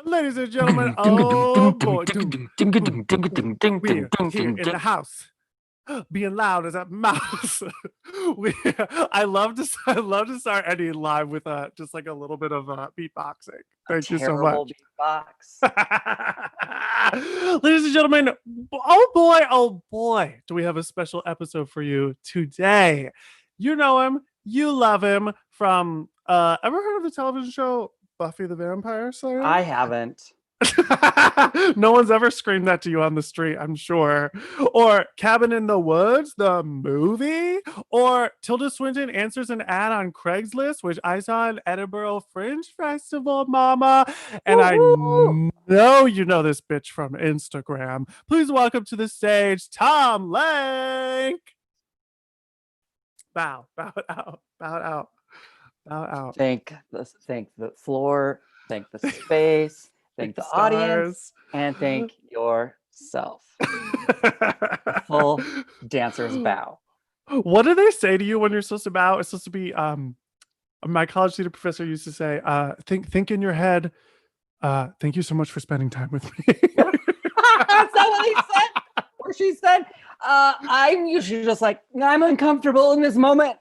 Ladies and gentlemen, oh boy, we're here in the house, being loud as a mouse. we, I love to start any live with just like a little bit of beatboxing. Thank you so Terrible much. beatbox. Ladies and gentlemen, oh boy, do we have a special episode for you today. You know him, you love him from ever heard of the television show Buffy the Vampire Slayer? I haven't. No one's ever screamed that to you on the street, I'm sure. Or Cabin in the Woods, the movie, or Tilda Swinton answers an ad on Craigslist, which I saw at Edinburgh Fringe Festival, mama. And I know you know this bitch from Instagram. Please welcome to the stage, Tom Lenk. Bow out. Thank the floor, thank the space, thank the audience, and thank yourself. Full dancer's bow. What do they say to you when you're supposed to bow? It's supposed to be my college theater professor used to say, think in your head, thank you so much for spending time with me. Is that what he said? Or she said, I'm usually just like, I'm uncomfortable in this moment.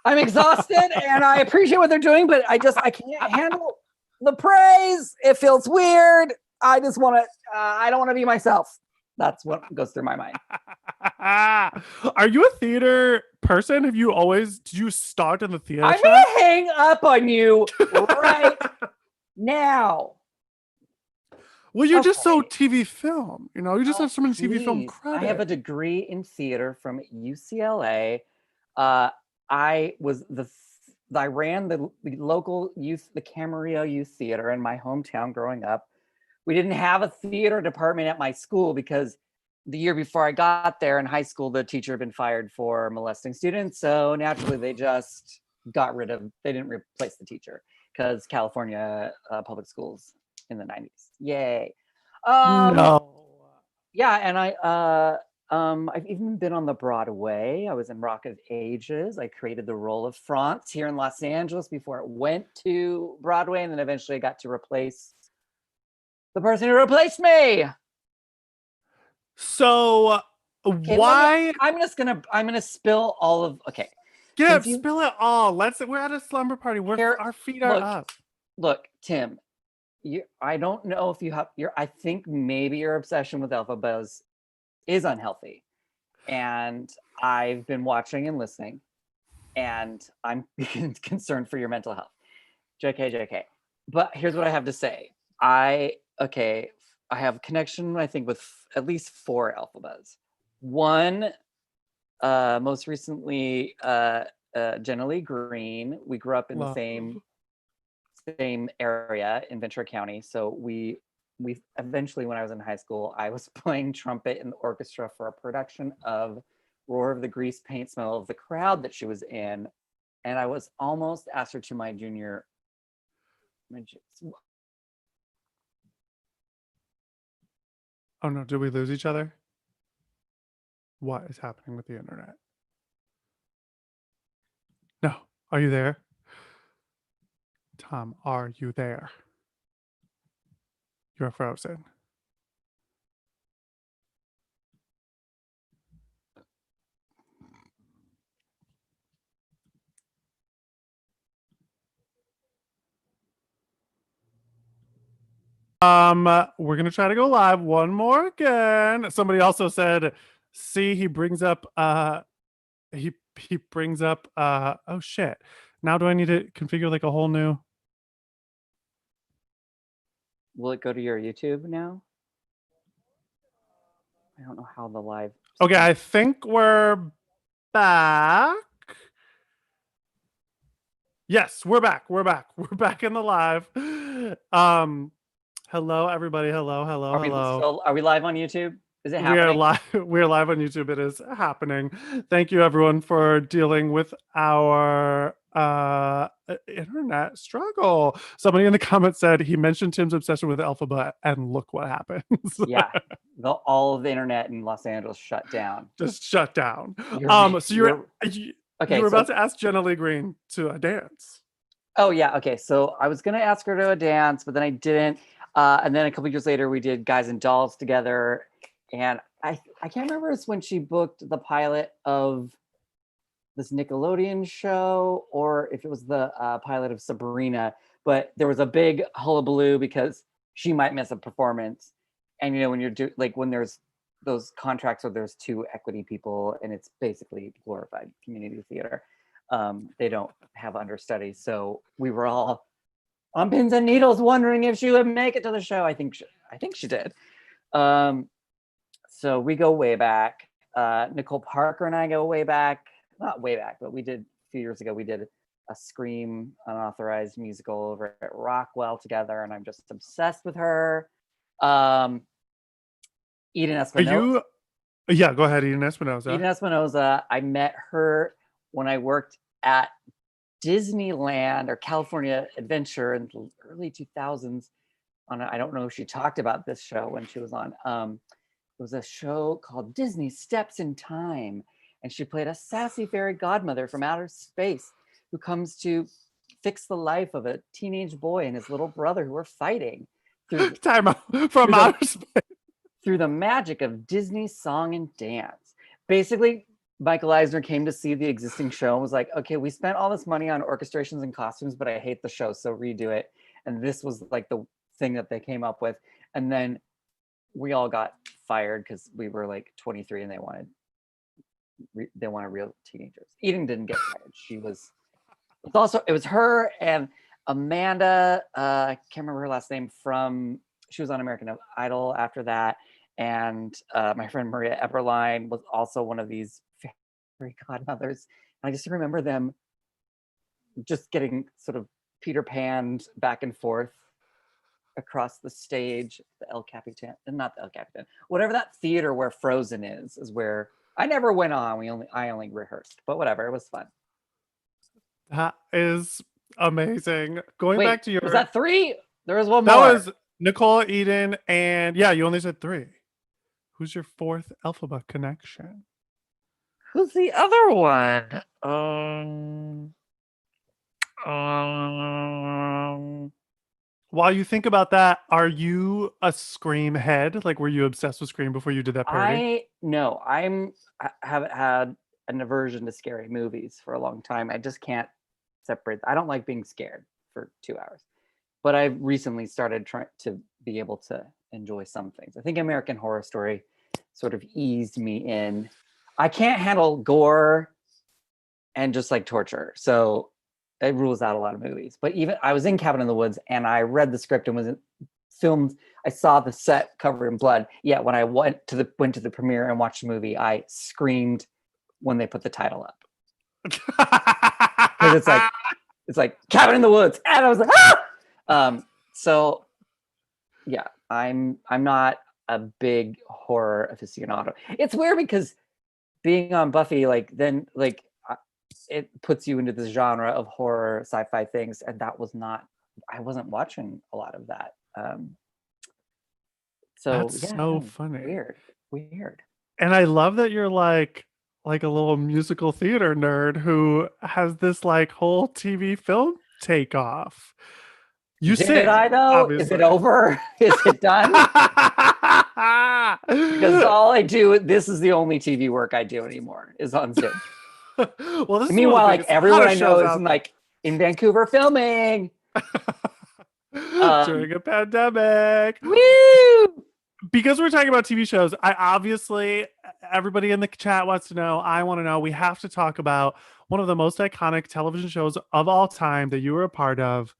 I'm exhausted and I appreciate what they're doing, but I can't handle the praise. It feels weird. I just want to, I don't want to be myself. That's what goes through my mind. Are you a theater person? Did you start in the theater? I'm going to hang up on you right now. Well, you're just so TV film, you just have so many TV film credit. I have a degree in theater from UCLA. I ran the local youth, the Camarillo Youth Theater in my hometown growing up. We didn't have a theater department at my school because the year before I got there in high school, the teacher had been fired for molesting students. So naturally, they just they didn't replace the teacher because California public schools in the 90s. Yay. No. Yeah, and I've even been on the Broadway. I was in Rock of Ages. I created the role of France here in Los Angeles before it went to Broadway, and then eventually I got to replace the person who replaced me. So why? I'm gonna spill all of. Okay. Yeah, spill it all. We're at a slumber party. Our feet are up. Look, Tim. I don't know if you have I think maybe your obsession with Alpha Buzz is unhealthy, and I've been watching and listening, and I'm concerned for your mental health. JK. But here's what I have to say. I have connection, I think, with at least 4 Alpha Buzz. One, most recently, Jenna Lee Green. We grew up in the same area in Ventura County, so we eventually, when I was in high school, I was playing trumpet in the orchestra for a production of Roar of the Grease Paint Smell of the Crowd that she was in, and I was almost asked her to my junior. Oh no, did we lose each other? What is happening with the internet? No, are you there? Tom, are you there? You're frozen. We're gonna try to go live one more again. Somebody also said, see, he brings up he brings up oh shit. Now do I need to configure like a whole new? Will it go to your YouTube now? I don't know how the live. Okay, I think we're back. Yes, we're back. We're back in the live. Hello, everybody. Hello. Are we live on YouTube? Is it happening? We're live on YouTube. It is happening. Thank you, everyone, for dealing with our internet struggle. Somebody in the comments said he mentioned Tim's obsession with Alphabet, and look what happens. Yeah, all of the internet in Los Angeles shut down. Just shut down. You Okay, were about so to ask Jenna Lee Green to a dance. oh yeah, okay. So I was gonna ask her to a dance, but then I didn't. And then a couple years later, we did Guys and Dolls together, and I can't remember if it's when she booked the pilot of this Nickelodeon show or if it was the pilot of Sabrina. But there was a big hullabaloo because she might miss a performance, and you know when when there's those contracts where there's two equity people and it's basically glorified community theater. They don't have understudies, so we were all on pins and needles wondering if she would make it to the show. I think she did. Um, so we go way back. Nicole Parker and I go way back. Not way back, but we did a few years ago. We did a Scream unauthorized musical over at Rockwell together, and I'm just obsessed with her. Um, Eden Are Espinosa. you? Yeah, go ahead, Eden Espinosa. Eden Espinosa. I met her when I worked at Disneyland or California Adventure in the early 2000s. I don't know if she talked about this show when she was on. It was a show called Disney Steps in Time, and she played a sassy fairy godmother from outer space who comes to fix the life of a teenage boy and his little brother who are fighting through Time out from through the, outer space. through the magic of Disney song and dance. Basically, Michael Eisner came to see the existing show and was like, okay, we spent all this money on orchestrations and costumes, but I hate the show, so redo it. And this was like the thing that they came up with. And then we all got fired because we were like 23 and they wanted real teenagers. Eden didn't get fired. It was her and Amanda, I can't remember her last name, she was on American Idol after that. And my friend Maria Eberline was also one of these fairy godmothers. And I just remember them just getting sort of Peter Panned back and forth across the stage, the El Capitan, not the El Capitan, whatever that theater where Frozen is where I never went on. I only rehearsed, but whatever, it was fun. That is amazing. Going Wait, back to was your, that 3? There was one that more. was Nicole, Eden, and yeah, you only said 3. Who's your 4th Elphaba connection? Who's the other one? While you think about that, are you a Scream head? Like, were you obsessed with Scream before you did that parody? I haven't had an aversion to scary movies for a long time. I just can't separate. I don't like being scared for 2 hours. But I've recently started trying to be able to enjoy some things. I think American Horror Story sort of eased me in. I can't handle gore and just like torture. So it rules out a lot of movies. But even I was in Cabin in the Woods and I read the script and was filmed. I saw the set covered in blood. Yeah, when I went to the premiere and watched the movie, I screamed when they put the title up. Because it's like Cabin in the Woods. And I was like, ah! So yeah, I'm not a big horror aficionado. It's weird because being on Buffy, it puts you into this genre of horror sci-fi things, and I wasn't watching a lot of that. So That's yeah, so no, funny. weird. And I love that you're like a little musical theater nerd who has this like whole TV film takeoff. You Did I sing, though? Is it obviously. over? Is it done? Because this is the only TV work I do anymore is on stage. Well, this And is one of meanwhile, the like biggest, everyone I hottest know shows is out there. in Vancouver filming. Um, During a pandemic. woo! Because we're talking about TV shows, I obviously, everybody in the chat wants to know. I want to know. We have to talk about one of the most iconic television shows of all time that you were a part of,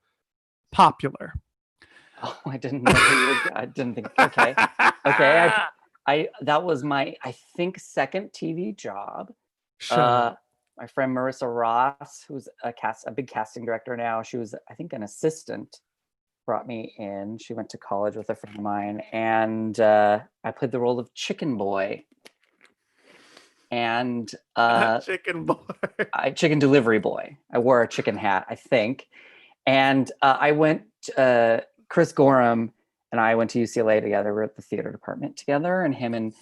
Popular. Oh, I didn't know who you would. I didn't think. Okay. I that was my I think second TV job. Shut up. My friend Marissa Ross, who's a big casting director now, she was I think an assistant, brought me in. She went to college with a friend of mine, and I played the role of Chicken Boy. And Chicken boy. chicken delivery boy. I wore a chicken hat, I think. And I went. Chris Gorham and I went to UCLA together. We were at the theater department together, and him and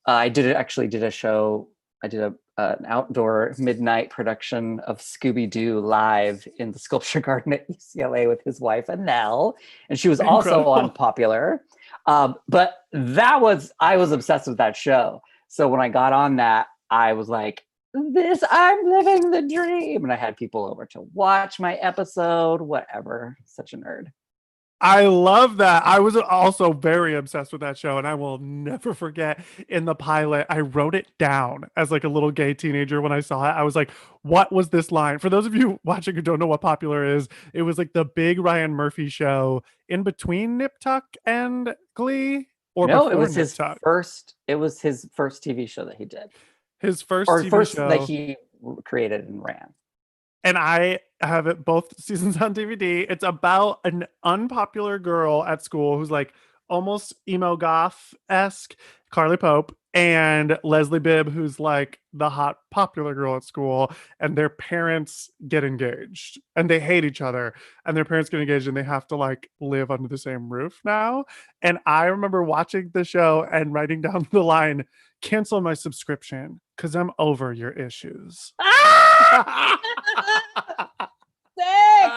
I actually did a show. I did an outdoor midnight production of Scooby-Doo live in the Sculpture Garden at UCLA with his wife Annelle, and she was also on Incredible. Popular. But I was obsessed with that show. So when I got on that, I was like, I'm living the dream. And I had people over to watch my episode, whatever. Such a nerd. I love that. I was also very obsessed with that show, and I will never forget in the pilot, I wrote it down as like a little gay teenager when I saw it. I was like, what was this line? For those of you watching who don't know what Popular is, it was like the big Ryan Murphy show in between Nip Tuck and Glee, or No, before Nip Tuck. it was his first TV show that he did. His first Or TV first that show. he created and ran. And I have it both seasons on DVD. It's about an unpopular girl at school who's like almost emo goth esque, Carly Pope, and Leslie Bibb, who's like the hot popular girl at school. And their parents get engaged and they hate each other. And their parents get engaged and they have to like live under the same roof now. And I remember watching the show and writing down the line, cancel my subscription because I'm over your issues. Sick.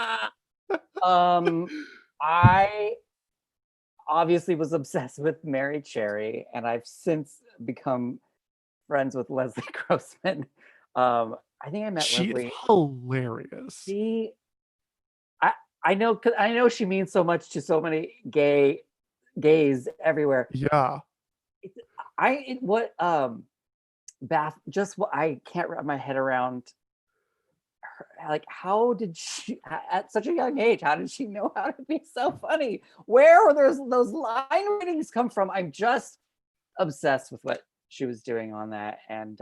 I obviously was obsessed with Mary Cherry, and I've since become friends with Leslie Grossman. I think I met She Leslie. is hilarious. She, I know she means so much to so many gays everywhere. Yeah. I can't wrap my head around her, like, how did she at such a young age, how did she know how to be so funny? Where were those line readings come from? I'm just obsessed with what she was doing on that. And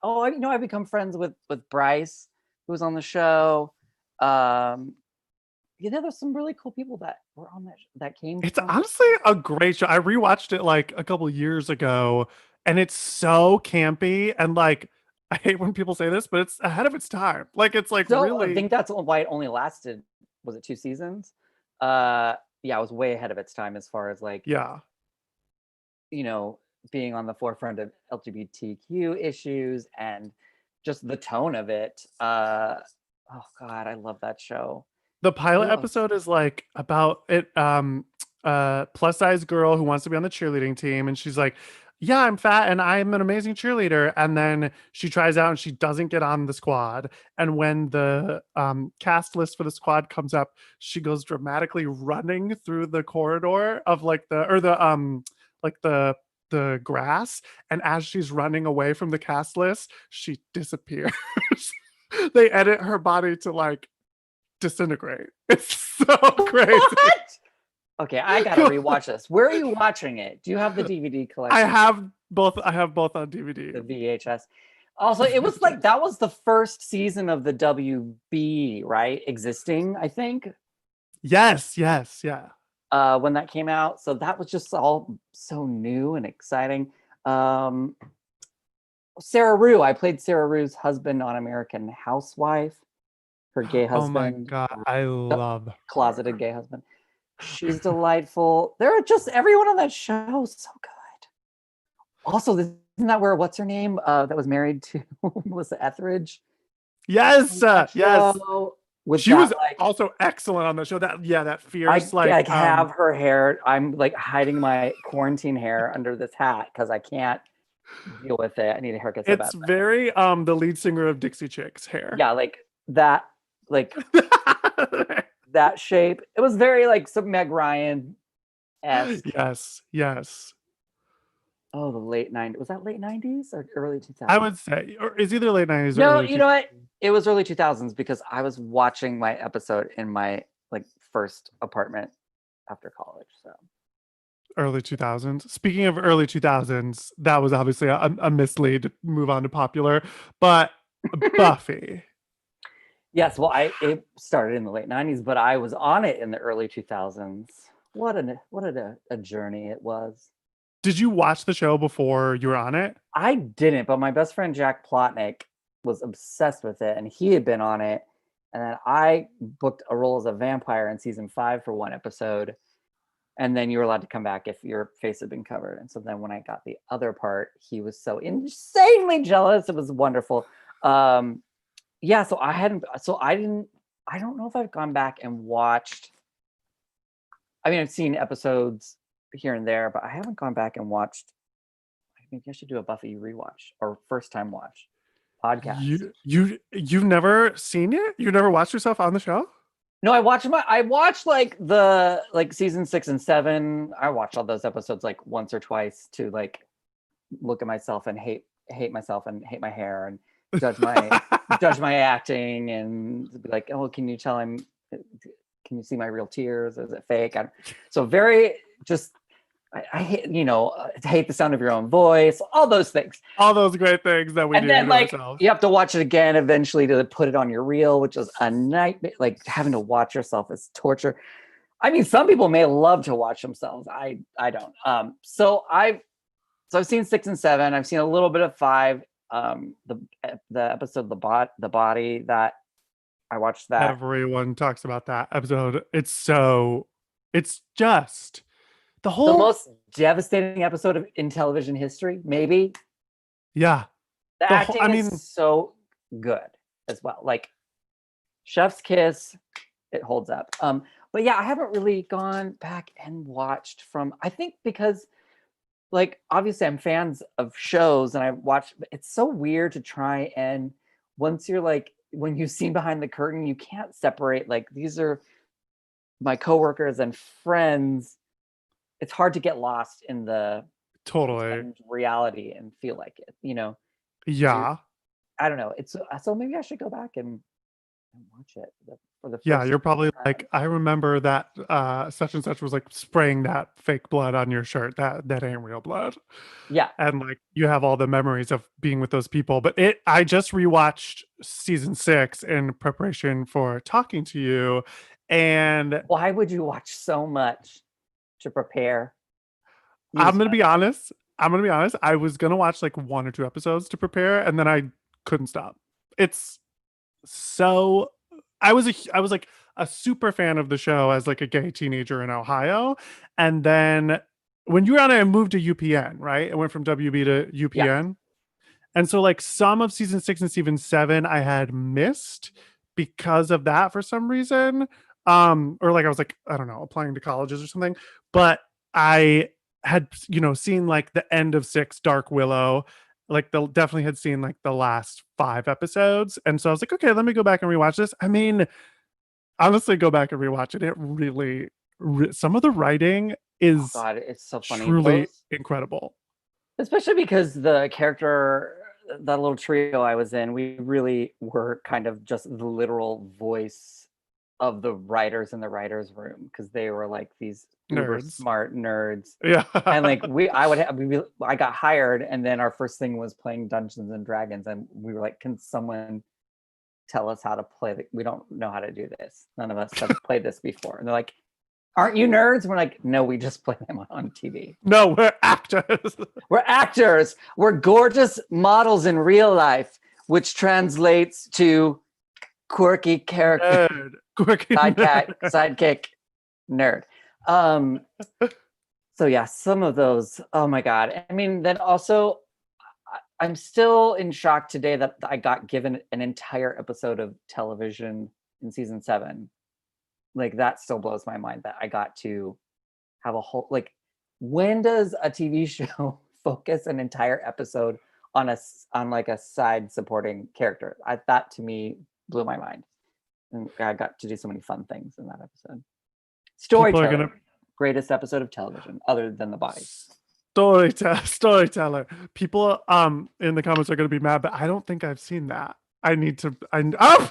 I've become friends with Bryce, who was on the show. There's some really cool people that were on that came It's from. honestly a great show. I rewatched it like a couple years ago and it's so campy and like I hate when people say this, but it's ahead of its time. Like it's like So I really think that's why it only lasted, was it 2 seasons? Yeah, it was way ahead of its time as far as like, yeah. being on the forefront of LGBTQ issues and just the tone of it. Oh God, I love that show. The pilot Who else? episode is like about it plus size girl who wants to be on the cheerleading team and she's like, yeah, I'm fat and I'm an amazing cheerleader, and then she tries out and she doesn't get on the squad, and when the cast list for the squad comes up, she goes dramatically running through the corridor of like the grass, and as she's running away from the cast list she disappears. They edit her body to like disintegrate. It's so crazy. What? Okay, I gotta rewatch this. Where are you watching it? Do you have the DVD collection? I have both on DVD. The VHS. Also, it was like that was the first season of the WB, right? Existing, I think. Yes, yeah. When that came out. So that was just all so new and exciting. Sarah Rue. I played Sarah Rue's husband on American Housewife. Her gay husband. Oh my god, I love closeted gay husband. She's delightful. There are just everyone on that show is so good. Also, isn't that where what's her name that was married to Melissa Etheridge? Yes, yes. She was also excellent on the show. That fierce I have her hair. I'm like hiding my quarantine hair under this hat because I can't deal with it. I need a haircut. So it's bad. very the lead singer of Dixie Chicks hair. Yeah, like that. Like that shape. It was very like some Meg Ryan. Yes. Oh, the late 90s. Was that late 90s or early 2000s? I would say, or is either late 90s or no, early 2000s. You know what? It was early 2000s because I was watching my episode in my like first apartment after college. So early 2000s. Speaking of early 2000s, that was obviously a mislead to move on to Popular, but Buffy. Yes, well, it started in the late 90s, but I was on it in the early 2000s. What a journey it was. Did you watch the show before you were on it? I didn't, but my best friend Jack Plotnick was obsessed with it, and he had been on it. And then I booked a role as a vampire in season 5 for one episode. and then you were allowed to come back if your face had been covered. And so then when I got the other part, he was so insanely jealous. It was wonderful. Yeah, so I don't know if I've gone back and watched. I mean, I've seen episodes here and there, but I haven't gone back and watched. Maybe I should do a Buffy rewatch or first time watch podcast. You've never seen it? You never watched yourself on the show? No, I watched like the season 6 and 7. I watched all those episodes like once or twice to like look at myself and hate myself and hate my hair and judge my acting and be like, oh, can you can you see my real tears? Is it fake? So very just I hate, hate the sound of your own voice, all those things. All those great things that we do and then like ourselves. You have to watch it again eventually to put it on your reel, which is a nightmare. Like having to watch yourself is torture. I mean, some people may love to watch themselves. I don't. So I've seen 6 and 7. I've seen a little bit of 5. The episode the body that I watched that. Everyone talks about that episode. It's just the most devastating episode in television history, maybe. Yeah. The acting is so good as well. Like Chef's Kiss, it holds up. But yeah, I haven't really gone back and watched I think because like obviously I'm fans of shows and I watch, it's so weird to try and once you're like, when you've seen behind the curtain, you can't separate like these are my coworkers and friends. It's hard to get lost in the reality and feel like it, Yeah. I don't know. It's so maybe I should go back and watch it for the first Yeah, you're probably time. like, I remember that such and such was like spraying that fake blood on your shirt. That ain't real blood. Yeah. And like you have all the memories of being with those people. But I just rewatched season 6 in preparation for talking to you. And why would you watch so much to prepare? I'm gonna be honest. I was gonna watch like 1 or 2 episodes to prepare, and then I couldn't stop. It's so I was like a super fan of the show as like a gay teenager in Ohio, and then when you were on it, I moved to UPN, right? I went from WB to UPN, yeah. And so like some of season 6 and season 7 I had missed because of that for some reason, or like I was like I don't know applying to colleges or something, but I had seen like the end of 6 Dark Willow, like definitely had seen like the last 5 episodes, and so I was like, okay, let me go back and rewatch this. I mean, honestly, go back and rewatch it. It really some of the writing is it's so funny, truly incredible, especially because the character, that little trio I was in, we really were kind of just the literal voice of the writers in the writers room because they were like these uber smart nerds. Yeah. And like I got hired and then our first thing was playing Dungeons and Dragons and we were like, can someone tell us how to play we don't know how to do this. None of us have played this before. And they're like, aren't you nerds? We're like, no, we just play them on TV. No, we're actors. We're actors. We're gorgeous models in real life, which translates to quirky character. Nerd. Quirky sidekick nerd. So yeah, some of those, oh my God. I mean, then also I'm still in shock today that I got given an entire episode of television in season 7. Like that still blows my mind that I got to have a whole, like, when does a TV show focus an entire episode on like a side supporting character? That to me blew my mind. And I got to do so many fun things in that episode. Storyteller, greatest episode of television other than The Body. Storyteller. People in the comments are going to be mad, but I don't think I've seen that. Oh!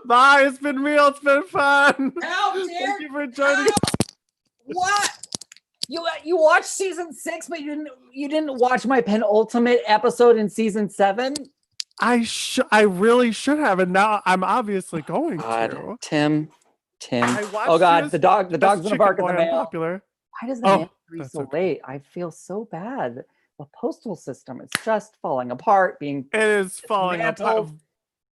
Bye. It's been real. It's been fun. Thank you for joining us. What? You watched season 6, but you didn't watch my penultimate episode in season 7? I really should have, and now I'm obviously going to. Tim. Oh God, the dog's gonna bark at the mail. Popular. Why does the mail be so late? I feel so bad. The postal system is just falling apart. It is falling apart.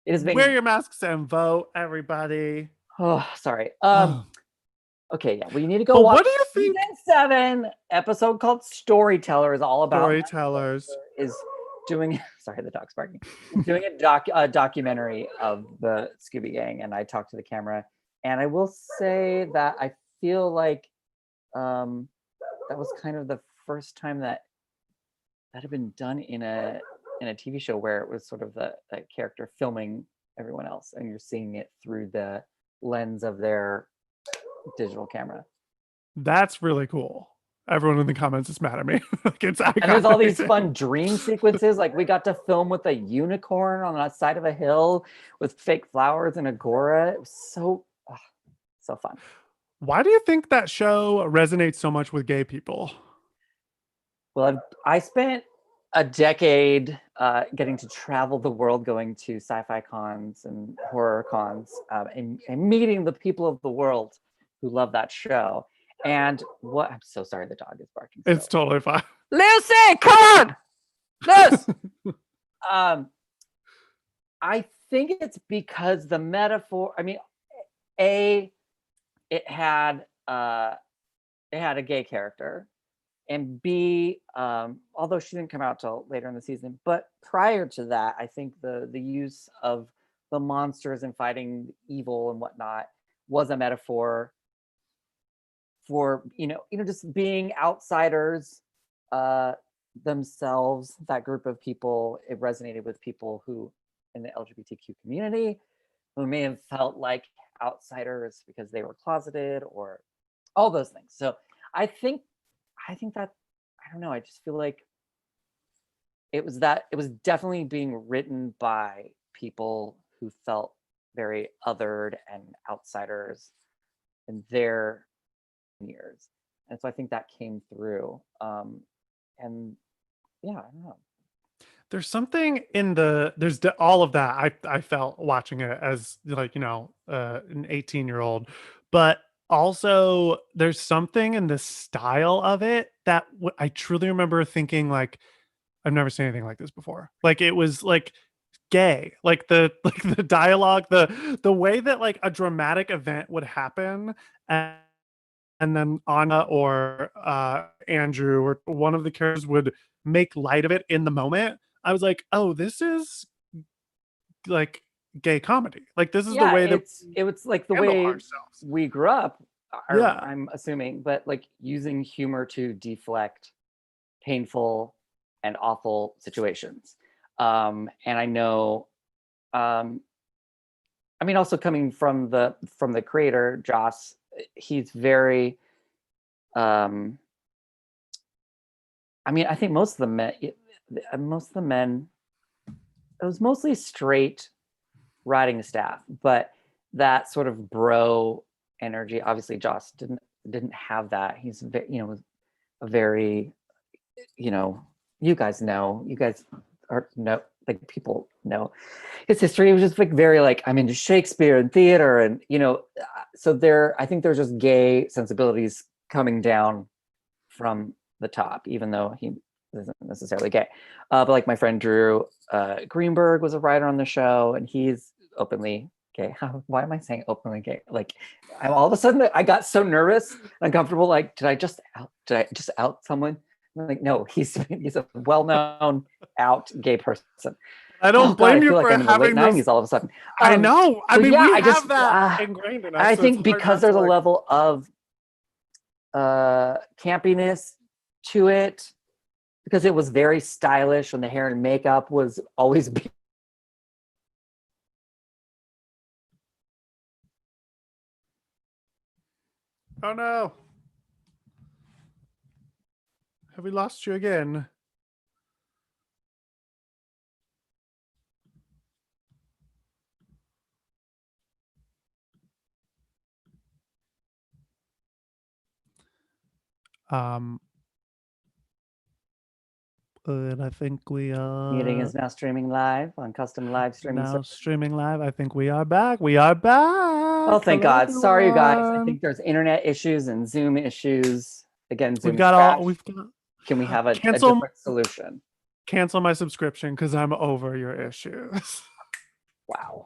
It is being... Wear your masks and vote, everybody. Oh, sorry. Okay, yeah. Well, you need to go But watch what do you think? season 7 episode called Storyteller is all about. Storytellers Is doing sorry, the dog's barking. Doing a documentary of the Scooby Gang, and I talked to the camera, and I will say that I feel like that was kind of the first time that had been done in a TV show where it was sort of that character filming everyone else, and you're seeing it through the lens of their digital camera. That's really cool. Everyone in the comments is mad at me. Like, it's iconic. And there's all these fun dream sequences. Like we got to film with a unicorn on the side of a hill with fake flowers and agora. It was so fun. Why do you think that show resonates so much with gay people? Well, I spent a decade getting to travel the world, going to sci-fi cons and horror cons, and meeting the people of the world who love that show. And what I'm so sorry, the dog is barking. It's totally fine. Lucy, come on! Lucy! I think it's because the metaphor, I mean, it had a gay character, and B, although she didn't come out till later in the season, but prior to that, I think the use of the monsters and fighting evil and whatnot was a metaphor for just being outsiders themselves. That group of people, it resonated with people who in the LGBTQ community who may have felt like outsiders because they were closeted or all those things. So I think that, I don't know, I just feel like it was definitely being written by people who felt very othered and outsiders in their years. And so I think that came through. And yeah, I don't know. There's something in there's all of that. I felt watching it as, like, an 18-year-old, but also there's something in the style of it that I truly remember thinking, like, I've never seen anything like this before. Like, it was like gay, like the dialogue, the way that, like, a dramatic event would happen, and then Anna or Andrew or one of the characters would make light of it in the moment. I was like, oh, this is like gay comedy. Like, this is the Yeah, way that it was like the handle way ourselves. we grew up, Yeah. I'm assuming, but like using humor to deflect painful and awful situations. And I know, I mean, also coming from the creator, Joss, he's very, I mean, I think most of the men, it was mostly straight writing staff, but that sort of bro energy, obviously Joss didn't have that. He's was a very, you guys are know, like, people know his history. It was just like very, like, I'm into Shakespeare and theater, and so I think there's just gay sensibilities coming down from the top, even though he isn't necessarily gay. But like my friend Drew Greenberg was a writer on the show, and he's openly gay. Why am I saying openly gay? Like, all of a sudden I got so nervous and uncomfortable. Like, did I just out someone? I'm like, no, he's a well-known out gay person. I don't blame you I feel for like I'm in the late having 90s this. all of a sudden. I know. I So mean, yeah, we I have just that ingrained in us. I so think it's hard because not there's to, a like, level of campiness to it, because it was very stylish and the hair and makeup was always oh no. Have we lost you again? And I think we meeting are is now streaming live on custom live streaming now service. streaming live. I think we are back. We are back. Oh, thank Hello, God. Sorry, you guys. I everyone. think there's internet issues and Zoom issues. Again, We've Zoom's got crashed. we've got Can we have a cancel different solution? cancel my subscription because I'm over your issues. Wow.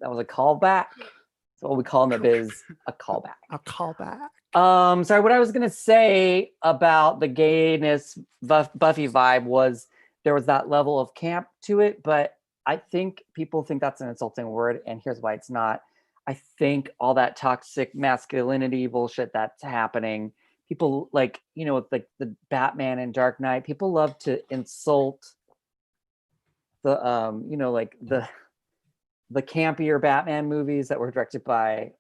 That was a callback. That's what we call in the biz, a callback. I'll call back. Sorry, what I was gonna say about the gayness Buffy vibe was there was that level of camp to it, but I think people think that's an insulting word, and here's why it's not. I think all that toxic masculinity bullshit that's happening, people like, with like the Batman and Dark Knight, people love to insult the like the campier Batman movies that were directed by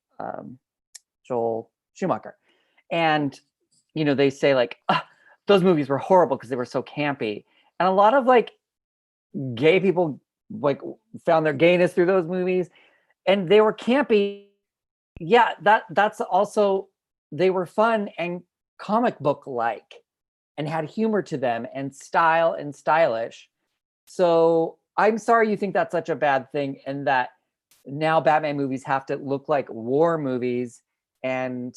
Joel Schumacher. And they say like, those movies were horrible because they were so campy. And a lot of like gay people like found their gayness through those movies, and they were campy. Yeah, that's also, they were fun and comic book like and had humor to them and style and stylish. So I'm sorry you think that's such a bad thing, and that now Batman movies have to look like war movies and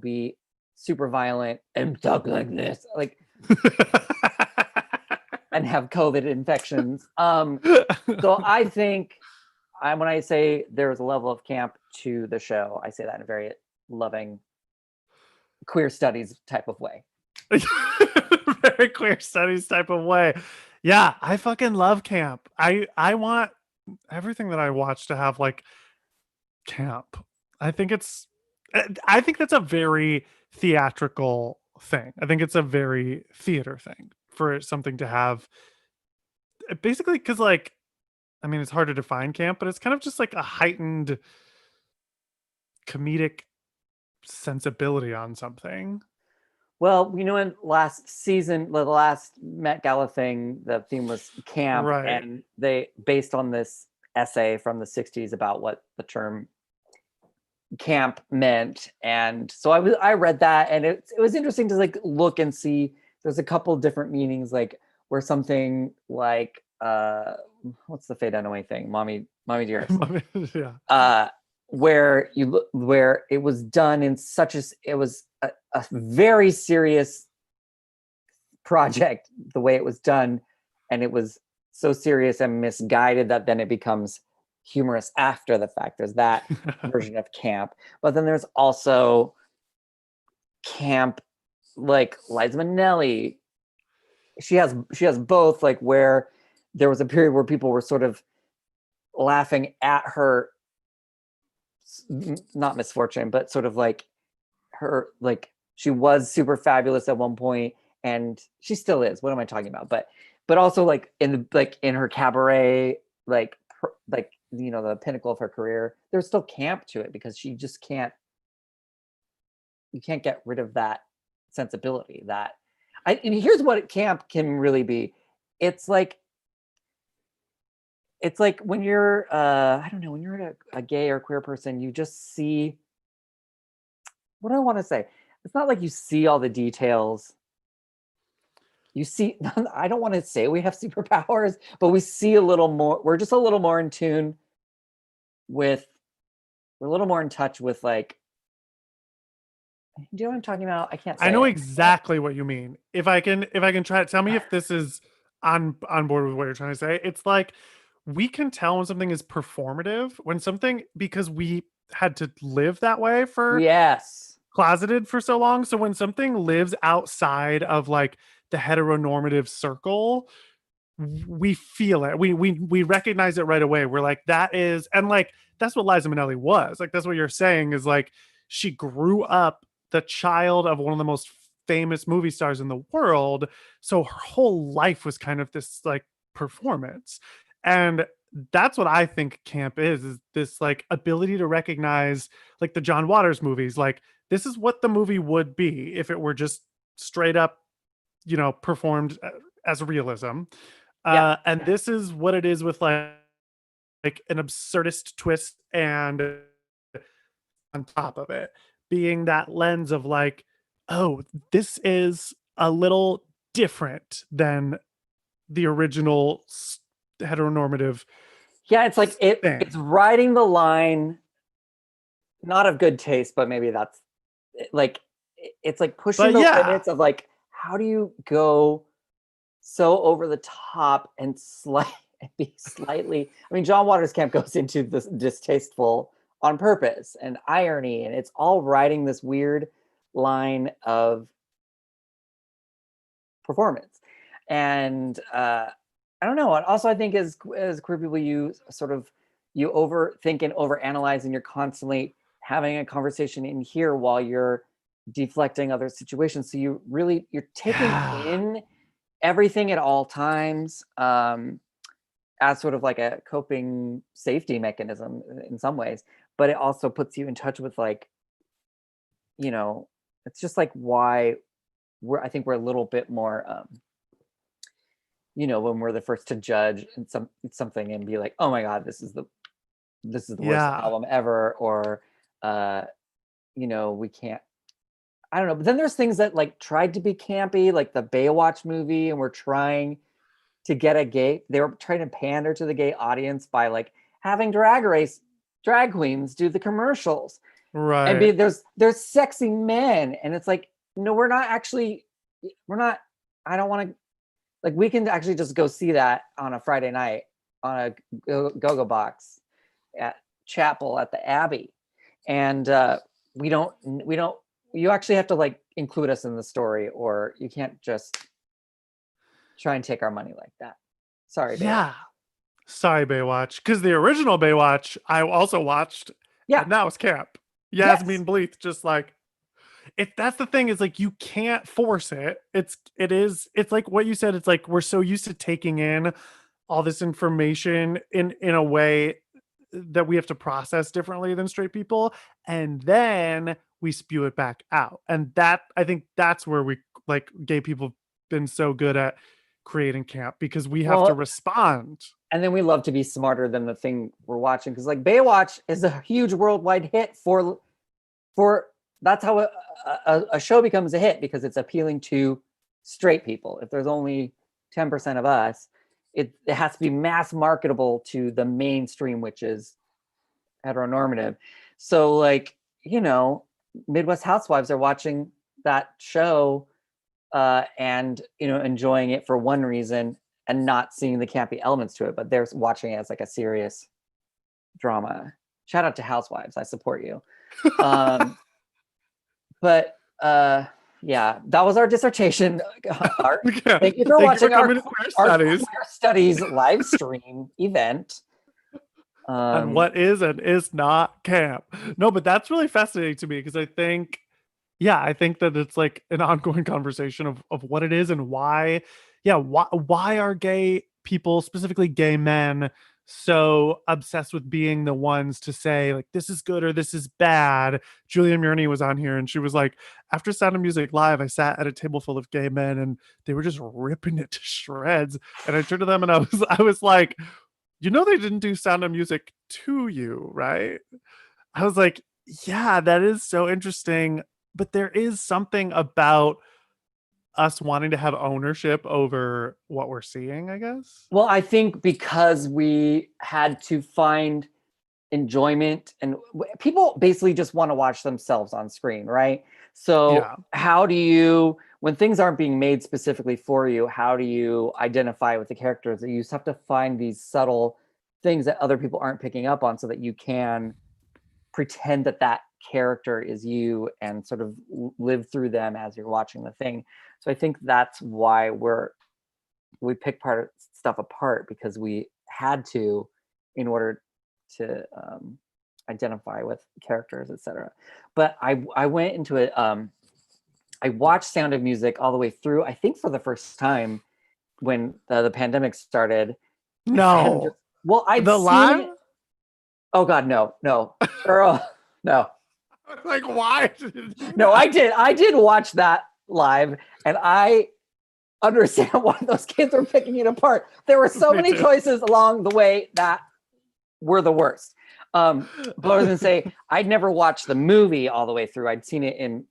be super violent and talk like this, like, and have COVID infections. So I think when I say there's a level of camp to the show, I say that in a very loving queer studies type of way. Very queer studies type of way. Yeah, I fucking love camp. I want everything that I watch to have like camp. I think it's I think that's a very theatrical thing. I think it's a very theater thing for something to have basically cuz like I mean it's hard to define camp, but it's kind of just like a heightened comedic sensibility on something. Well, in last season, the last Met Gala thing, the theme was camp, Right. and they based on this essay from the 60s about what the term camp meant. And so I read that, and it was interesting to like look and see there's a couple different meanings, like where something like what's the Faye Dunaway thing, mommy dearest, Yeah. where it was done in such it was a very serious project the way it was done, and it was so serious and misguided that then it becomes humorous after the fact. There's that version of camp, but then there's also camp like Liza Minnelli. She has both, like where there was a period where people were sort of laughing at her, not misfortune, but sort of like her, like she was super fabulous at one point, and she still is. What am I talking about? But also like in her cabaret, like the pinnacle of her career, there's still camp to it because she just can't. You can't get rid of that sensibility. And here's what camp can really be. It's like when you're I don't know, when you're a gay or queer person, you just see, what do I want to say? It's not like you see all the details. You see, I don't want to say we have superpowers, but we see a little more. We're just a little more in tune with, we're a little more in touch with, like, do you know what I'm talking about? I can't I say know it. exactly what you mean. If I can try it, tell me if this is on board with what you're trying to say. It's like we can tell when something is performative, when something because we had to live that way for Yes. closeted for so long. So when something lives outside of like the heteronormative circle, we feel it. We recognize it right away. We're like, that is, and like that's what Liza Minnelli was. Like that's what you're saying is like she grew up the child of one of the most famous movie stars in the world. So her whole life was kind of this like performance. And that's what I think camp is this like ability to recognize like the John Waters movies. Like this is what the movie would be if it were just straight up, performed as realism. Yep. And this is what it is with like an absurdist twist and on top of it being that lens of like, oh, this is a little different than the original heteronormative Yeah, it's like it's thing. riding the line, not of good taste, but maybe that's like, it's like pushing But the yeah, limits of like, how do you go so over the top and be slightly, I mean, John Waters camp goes into this distasteful on purpose and irony, and it's all riding this weird line of performance. And I don't know. And also, I think as queer people, you overthink and overanalyze, and you're constantly having a conversation in here while you're deflecting other situations. So you're taking Yeah. in everything at all times, as sort of like a coping safety mechanism in some ways. But it also puts you in touch with, like, it's just like why I think we're a little bit more, when we're the first to judge something and be like, oh my God, this is the worst Yeah. album ever, or we can't, I don't know. But then there's things that like tried to be campy, like the Baywatch movie, and we're trying to get they were trying to pander to the gay audience by like having drag queens do the commercials and Right. there's sexy men, and it's like, no, we're not, I don't want to, like, we can actually just go see that on a Friday night on a go-go box at chapel at the Abbey. And we don't you actually have to like include us in the story, or you can't just try and take our money like that. Sorry, Baywatch. Yeah. Sorry, Baywatch. Because the original Baywatch I also watched, Yeah. and that was camp. Yes. Yasmin Bleeth, just like, if that's the thing, is like you can't force it. It's like what you said. It's like we're so used to taking in all this information in a way that we have to process differently than straight people, and then we spew it back out. And that, I think that's where we, like, gay people have been so good at creating camp, because we have to Well, respond. and then we love to be smarter than the thing we're watching, because like Baywatch is a huge worldwide hit for that's how a show becomes a hit, because it's appealing to straight people. If there's only 10% of us, it has to be mass marketable to the mainstream, which is heteronormative. So like, Midwest Housewives are watching that show and enjoying it for one reason and not seeing the campy elements to it, but they're watching it as like a serious drama. Shout out to Housewives, I support you. But yeah, that was our dissertation. Yeah. Thank you for Thank you for watching coming to Queer our Studies queer studies live stream event. on what is and is not camp. No, but that's really fascinating to me, because I think, yeah, I think that it's like an ongoing conversation of what it is and why. Yeah, why are gay people, specifically gay men, so obsessed with being the ones to say like this is good or this is bad? Julia Murney was on here and she was like, after Sound of Music Live, I sat at a table full of gay men and they were just ripping it to shreds. And I turned to them and I was like, they didn't do Sound of Music to you, right? I was like, yeah, that is so interesting. But there is something about us wanting to have ownership over what we're seeing, I guess. Well, I think because we had to find enjoyment, and people basically just want to watch themselves on screen, right? So Yeah. how do you, when things aren't being made specifically for you, how do you identify with the characters? You just have to find these subtle things that other people aren't picking up on, so that you can pretend that that character is you and sort of live through them as you're watching the thing. So I think that's why we pick stuff apart, because we had to, in order to identify with characters, etc. But I went into it. I watched Sound of Music all the way through, I think for the first time when the pandemic started. No. Well, I'd The seen live? it. Oh God, no, girl, no. Like, why did you do No, that? I did watch that live, and I understand why those kids were picking it apart. There were so Me many too. choices along the way that were the worst. But I was gonna say, I'd never watched the movie all the way through. I'd seen it in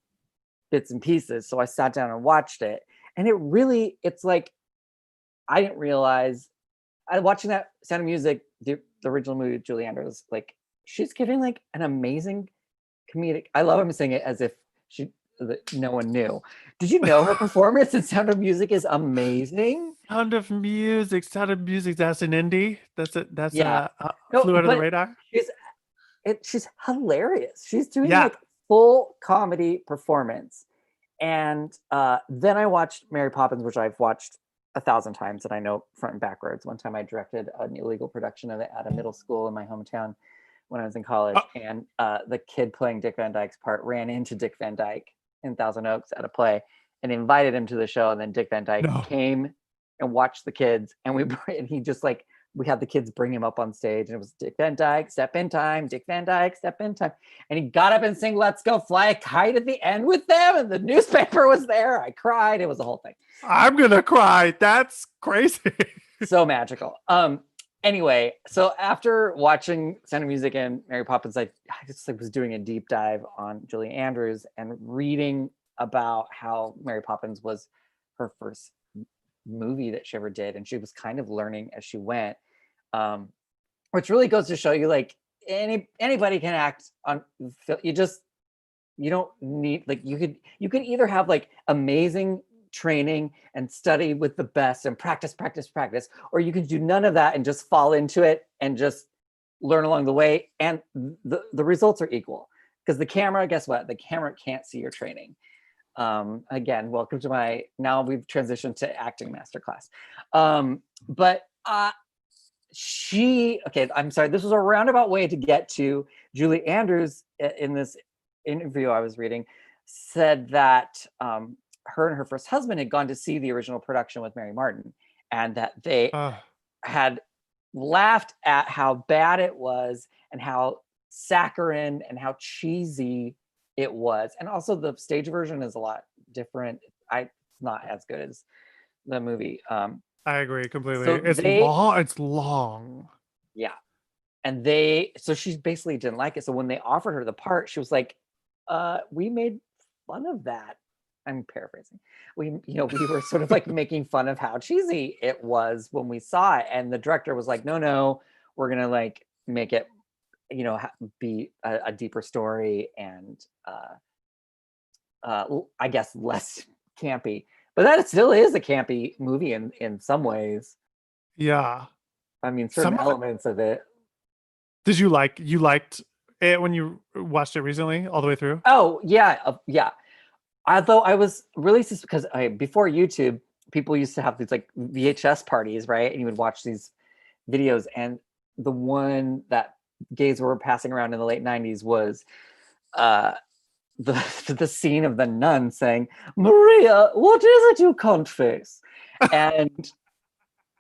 bits and pieces. So I sat down and watched it. And it's like, I didn't realize, watching that Sound of Music, the original movie with Julie Andrews, like, she's giving like an amazing comedic. I love him saying it as if no one knew. Did you know her performance in Sound of Music is amazing? Sound of Music. That's an indie. That's it. Yeah. Flew No, under the but radar. she's hilarious. She's doing Yeah. like full comedy performance. And then I watched Mary Poppins, which I've watched 1,000 times and I know front and backwards. One time I directed an illegal production of it at a middle school in my hometown when I was in college. And the kid playing Dick Van Dyke's part ran into Dick Van Dyke in Thousand Oaks at a play and invited him to the show. And then Dick Van Dyke came and watched the kids. And he just like, we had the kids bring him up on stage and it was Dick Van Dyke, step in time, Dick Van Dyke, step in time. And he got up and sang Let's Go Fly a Kite at the end with them. And the newspaper was there. I cried. It was a whole thing. I'm going to cry. That's crazy. So magical. Anyway, so after watching Sound of Music and Mary Poppins, I just like was doing a deep dive on Julie Andrews and reading about how Mary Poppins was her first movie that she ever did, and she was kind of learning as she went, which really goes to show you like anybody can act on. You don't need like you could either have like amazing training and study with the best and practice, or you can do none of that and just fall into it and just learn along the way, and the results are equal because the camera, guess what, the camera can't see your training. Again, welcome to now we've transitioned to acting masterclass. But I'm sorry, this was a roundabout way to get to Julie Andrews. In this interview I was reading, said that her and her first husband had gone to see the original production with Mary Martin, and that they had laughed at how bad it was and how saccharine and how cheesy it was. And also the stage version is a lot different. It's not as good as the movie. I agree completely. So it's long. Yeah. And so she basically didn't like it. So when they offered her the part, she was like, we made fun of that. I'm paraphrasing. We were sort of like making fun of how cheesy it was when we saw it. And the director was like, no, we're going to like make it, be a deeper story and I guess less campy. But that still is a campy movie in some ways. Yeah. I mean, certain elements of it. Did you liked it when you watched it recently all the way through? Oh, yeah. Yeah. Although I was really because before YouTube, people used to have these like VHS parties, right? And you would watch these videos. And the one that gays were passing around in the late 90s was the scene of the nun saying, "Maria, what is it you can't face?" And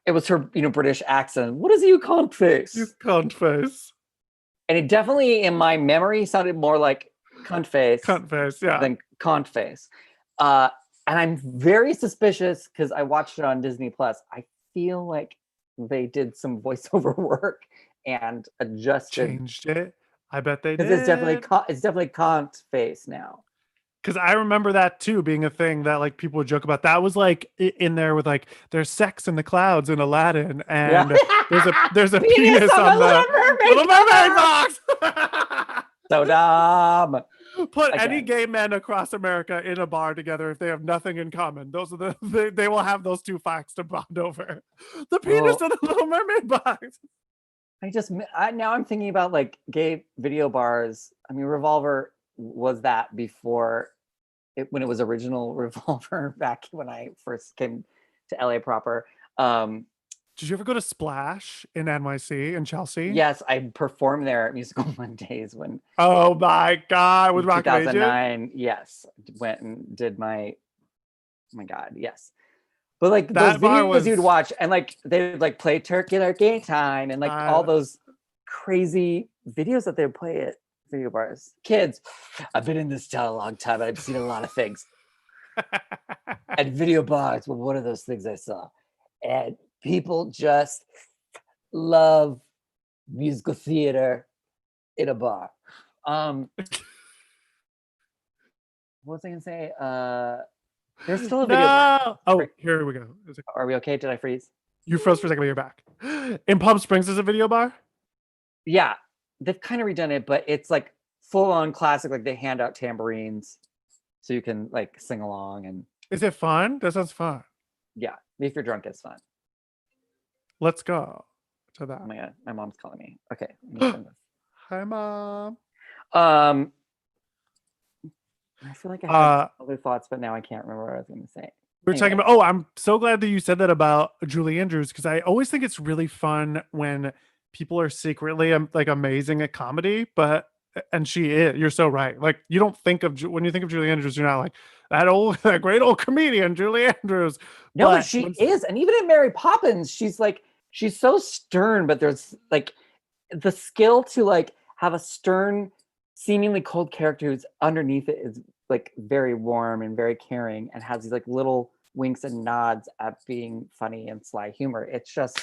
it was her, British accent. "What is it you can't face?" You can't face. And it definitely, in my memory, sounded more like cunt face. Cunt face, yeah. Than can't face. And I'm very suspicious because I watched it on Disney Plus. I feel like they did some voiceover work and changed it. I bet they did. Because it's definitely can't face now. Because I remember that too being a thing that like people would joke about. That was like in there with like there's sex in the clouds in Aladdin, and there's a penis on the Little Mermaid box. So dumb. Put any gay men across America in a bar together if they have nothing in common. Those are they will have those two facts to bond over. The penis in the Little Mermaid box. Now I'm thinking about like gay video bars. I mean, Revolver was that before when it was original Revolver back when I first came to LA proper. Did you ever go to Splash in NYC in Chelsea? Yes, I performed there at Musical Mondays when. Oh my God, with Rock 2009. Yes, went and did my God, yes. But like those videos you'd watch, and like they would like play Turkey Time, and like all those crazy videos that they would play at video bars. Kids, I've been in this town a long time. I've seen a lot of things. And video bars were one of those things I saw, and people just love musical theater in a bar. What was I gonna say? There's still a video. No! Oh, here we go. Are we okay? Did I freeze? You froze for a second, but you're back. In Palm Springs is a video bar? Yeah. They've kind of redone it, but it's like full-on classic. Like they hand out tambourines so you can like sing along. And is it fun? That sounds fun. Yeah. If you're drunk, it's fun. Let's go to that. Oh my God. My mom's calling me. Okay. Hi, Mom. I feel like I had Uh, other thoughts, but now I can't remember what I was going to say. we're talking Anyway, about. Oh, I'm so glad that you said that about Julie Andrews because I always think it's really fun when people are secretly like amazing at comedy, but and she is. You're so right. Like you don't think of when you think of Julie Andrews, you're not like that old, that great old comedian Julie Andrews. no, but But she when is, and even in Mary Poppins, she's so stern, but there's like the skill to like have a stern, seemingly cold character who's underneath it is like very warm and very caring, and has these like little winks and nods at being funny and sly humor. It's just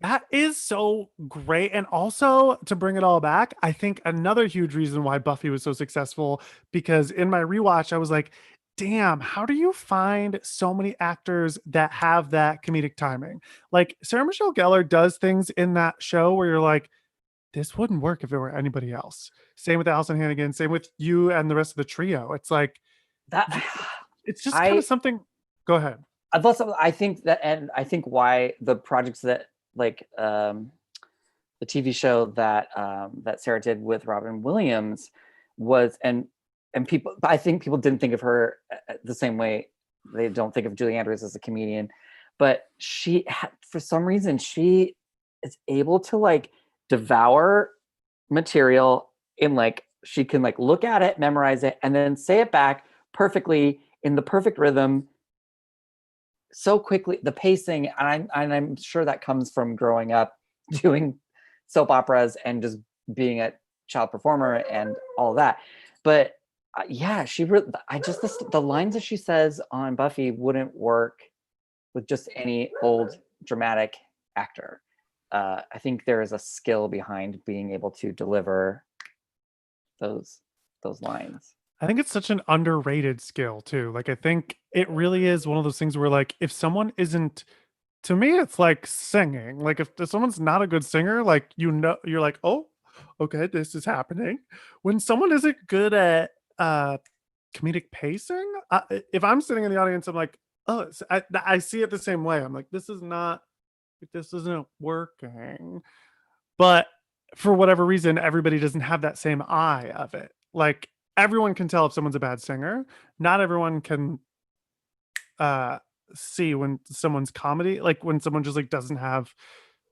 that is so great. And also to bring it all back, I think another huge reason why Buffy was so successful, because in my rewatch, I was like, damn, how do you find so many actors that have that comedic timing? Like Sarah Michelle Gellar does things in that show where you're like, this wouldn't work if it were anybody else. Same with Allison Hannigan, same with you and the rest of the trio. It's like, that it's just kind of I something. Go ahead. I think that, and I think why the projects that like the TV show that that Sarah did with Robin Williams was, and people, I think people didn't think of her the same way they don't think of Julie Andrews as a comedian, but for some reason she is able to like devour material in like she can like look at it, memorize it, and then say it back perfectly in the perfect rhythm so quickly. The pacing, and I'm sure that comes from growing up doing soap operas and just being a child performer and all of that. But yeah, I just the lines that she says on Buffy wouldn't work with just any old dramatic actor. I think there is a skill behind being able to deliver those lines. I think it's such an underrated skill too. Like I think it really is one of those things where like if someone isn't, to me it's like singing. Like if someone's not a good singer, like you know you're like, "Oh, okay, this is happening." When someone isn't good at comedic pacing, if I'm sitting in the audience I'm like, "Oh, I see it the same way." I'm like, this isn't working." But for whatever reason, everybody doesn't have that same eye of it. Like everyone can tell if someone's a bad singer. Not everyone can uh see when someone's comedy, like when someone just like doesn't have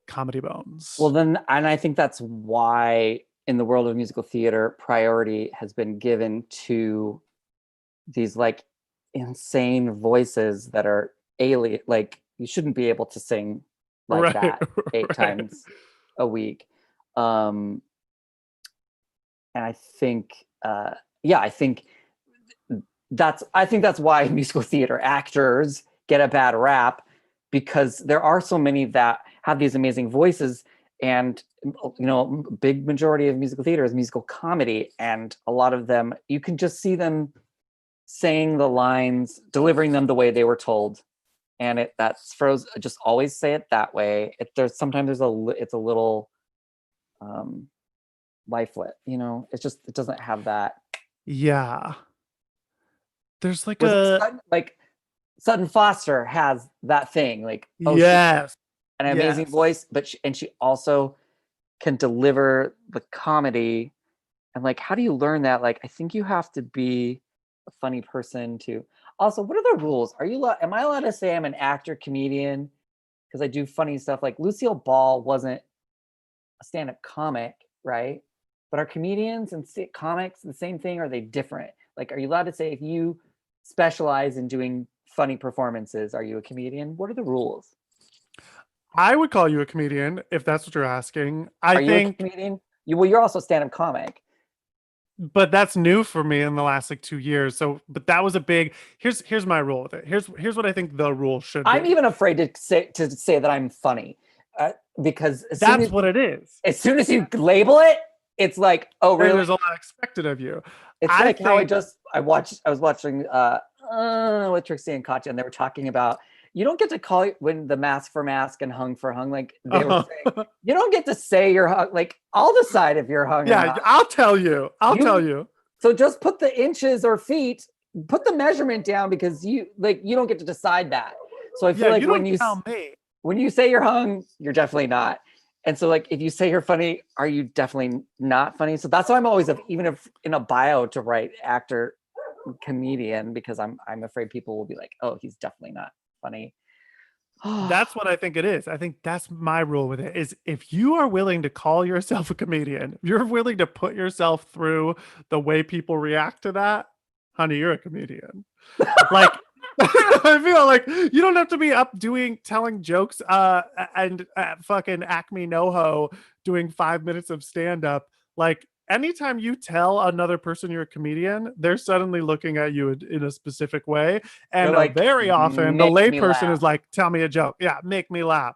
comedy Well, bones. then, and I think that's why in the world of musical theater, priority has been given to these like insane voices that are alien. Like you shouldn't be able to sing like Right. that eight Right. times a week. Um, and I think, yeah, I think that's why musical theater actors get a bad rap, because there are so many that have these amazing voices, and big majority of musical theater is musical comedy, and a lot of them you can just see them saying the lines, delivering them the way they were told, and that's froze. Just always say it that way. There's sometimes it's a little um, lifeless. It doesn't have that. Yeah. There's like Was like a Sutton Foster has that thing, like, oh, she yes. an amazing Yes. voice, but she also can deliver the comedy. And like, how do you learn that? Like, I think you have to be a funny person too. Also, what are the rules? Am I allowed to say I'm an actor comedian because I do funny stuff? Like Lucille Ball wasn't a stand-up comic, right? But are comedians and comics the same thing? Or are they different? Like, are you allowed to say if you specialize in doing funny performances, are you a comedian? What are the rules? I would call you a comedian if that's what you're asking. I Are you a think, comedian? You're also a stand-up comic. but that's new for me in the last like 2 years. So, but that was a big. Here's my rule with it. Here's what I think the rule should I'm be. even afraid to say that I'm funny, because That's what it is. as soon as you label it, it's like, oh And really? there's a lot expected of you. It's I like how think I was watching with Trixie and Katya, and they were talking about you don't get to call it when the mask for mask and hung for hung. Like they were saying, you don't get to say you're hung. Like I'll decide if you're hung or yeah, not. I'll tell you. I'll tell You you. So just put the inches or feet, put the measurement down, because you don't get to decide that. So I feel Yeah, like you don't tell me. when you say you're hung, you're definitely not. And so like if you say you're funny, are you definitely not funny? So that's why I'm always even if in a bio to write actor comedian, because I'm afraid people will be like, oh, he's definitely not funny. That's what I think it is. I think that's my rule with it is if you are willing to call yourself a comedian, if you're willing to put yourself through the way people react to that, honey, you're a comedian. Like I feel like you don't have to be up telling jokes and fucking Acme NoHo doing 5 minutes of stand up. Like anytime you tell another person you're a comedian, they're suddenly looking at you in a specific way. They're And like, very often the make me layperson is laugh. like, tell me a joke. Yeah, make me laugh.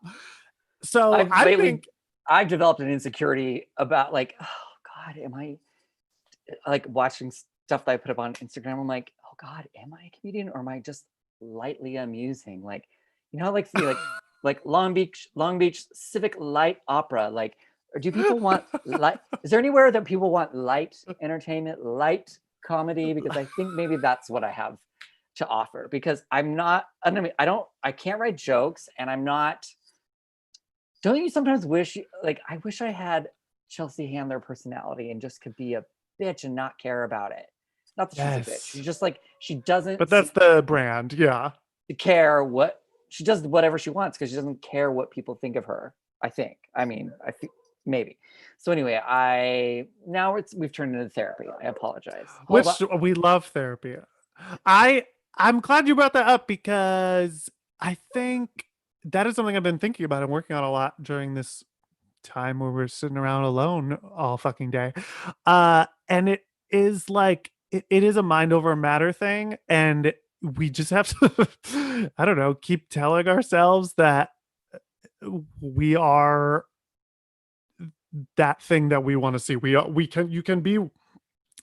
So I've I lately think I've developed an insecurity about like, oh God, am I like watching stuff that I put up on Instagram? I'm like, oh God, am I a comedian or am I just lightly amusing? Like, you know, like like Long Beach Civic Light Opera. Like, or do people want light? Is there anywhere that people want light entertainment, light comedy? Because I think maybe that's what I have to offer. Because I'm not, I can't write jokes, and I'm not. Don't you sometimes wish, like, I wish I had Chelsea Handler personality and just could be a bitch and not care about it. Not that she's a bitch. She's yes. just like, she doesn't But that's the brand. Yeah. care what, she does whatever she wants because she doesn't care what people think of her. I think. I mean, I think maybe. So anyway, we've turned into therapy. I apologize. Hold on. Which we love therapy. I I'm glad you brought that up because I think that is something I've been thinking about and working on a lot during this time where we're sitting around alone all fucking day. And it is like it is a mind over matter thing, and we just have to I don't know, keep telling ourselves that we are that thing that we want to see. We can you can be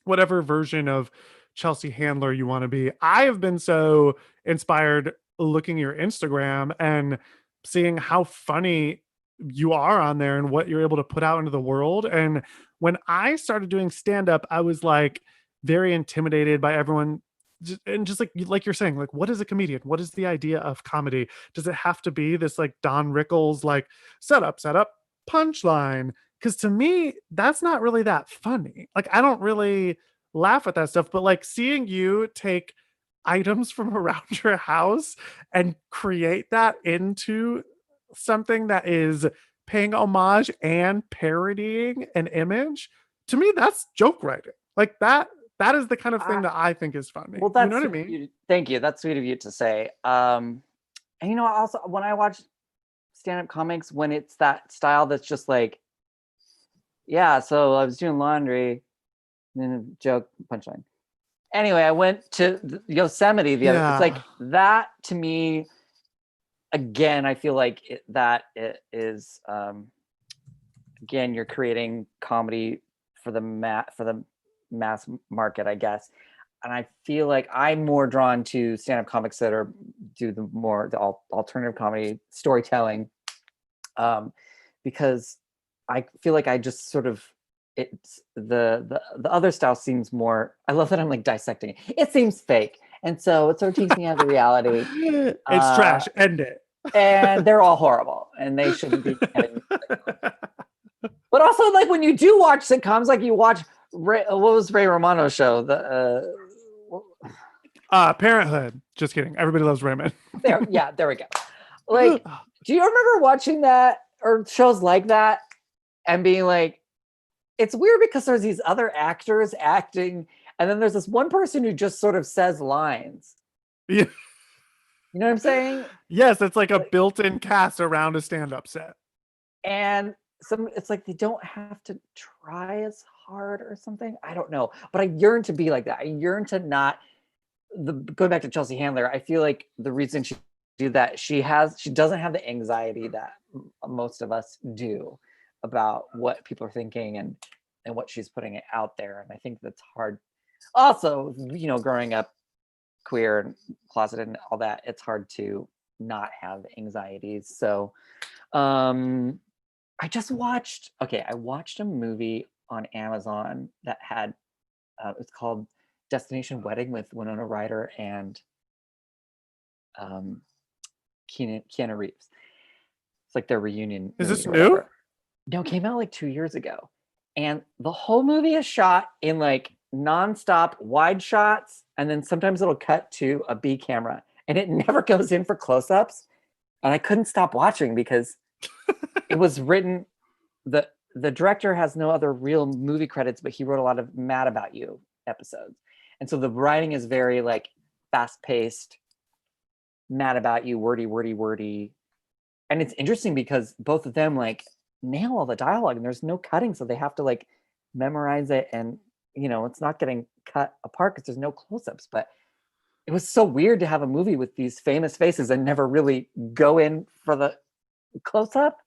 whatever version of Chelsea Handler you want to be. I have been so inspired looking at your Instagram and seeing how funny you are on there and what you're able to put out into the world. And when I started doing stand up, I was like very intimidated by everyone. And just like you're saying, like, what is a comedian? What is the idea of comedy? Does it have to be this like Don Rickles, like set up, punchline? Because to me, that's not really that funny. Like, I don't really laugh at that stuff, but like seeing you take items from around your house and create that into something that is paying homage and parodying an image, to me, that's joke writing. Like that is the kind of thing I, that I think is funny. well, You know that's what I sweet of mean? you. Thank you. That's sweet of you to say. And you know, also when I watch stand-up comics, when it's that style that's just like, yeah, so I was doing laundry, and then a joke punchline. Anyway, I went to Yosemite the other. It's like Yeah. that to me. Again, I feel like it is. Again, you're creating comedy for the mass market, I guess. And I feel like I'm more drawn to stand-up comics that do the alternative comedy storytelling, because I feel like I just sort of it's the other style seems more. I love that I'm like dissecting it. It seems fake, and so it sort of takes me out of the reality. It's Uh, trash. End it. and they're all horrible, and they shouldn't be having. But also, like when you do watch sitcoms, like you watch what was Ray Romano's show? Parenthood. Just kidding. Everybody loves Raymond. There we go. Like, do you remember watching that or shows like that and being like, it's weird because there's these other actors acting, and then there's this one person who just sort of says lines. Yeah. You know what I'm saying? Yes, it's like a built-in cast around a stand-up set. And it's like they don't have to try as hard or something. I don't know, but I yearn to be like that. I yearn to not. Going back to Chelsea Handler, I feel like the reason she do that, she doesn't have the anxiety that most of us do about what people are thinking and what she's putting it out there. And I think that's hard. Also, you know, growing up queer and closeted and all that, it's hard to not have anxieties. So I watched a movie on Amazon that had it's called Destination Wedding with Winona Ryder and Keanu Reeves. It's like their reunion Is movie this or new? whatever. No, it came out like 2 years ago. And the whole movie is shot in like nonstop wide shots. And then sometimes it'll cut to a B camera and it never goes in for close ups. And I couldn't stop watching because it was written, the director has no other real movie credits, but he wrote a lot of Mad About You episodes. And so the writing is very like fast paced, Mad About You, wordy, wordy, wordy. And it's interesting because both of them like nail all the dialogue and there's no cutting. So they have to like memorize it and, you know, it's not getting cut apart because there's no close ups. But it was so weird to have a movie with these famous faces and never really go in for the close up.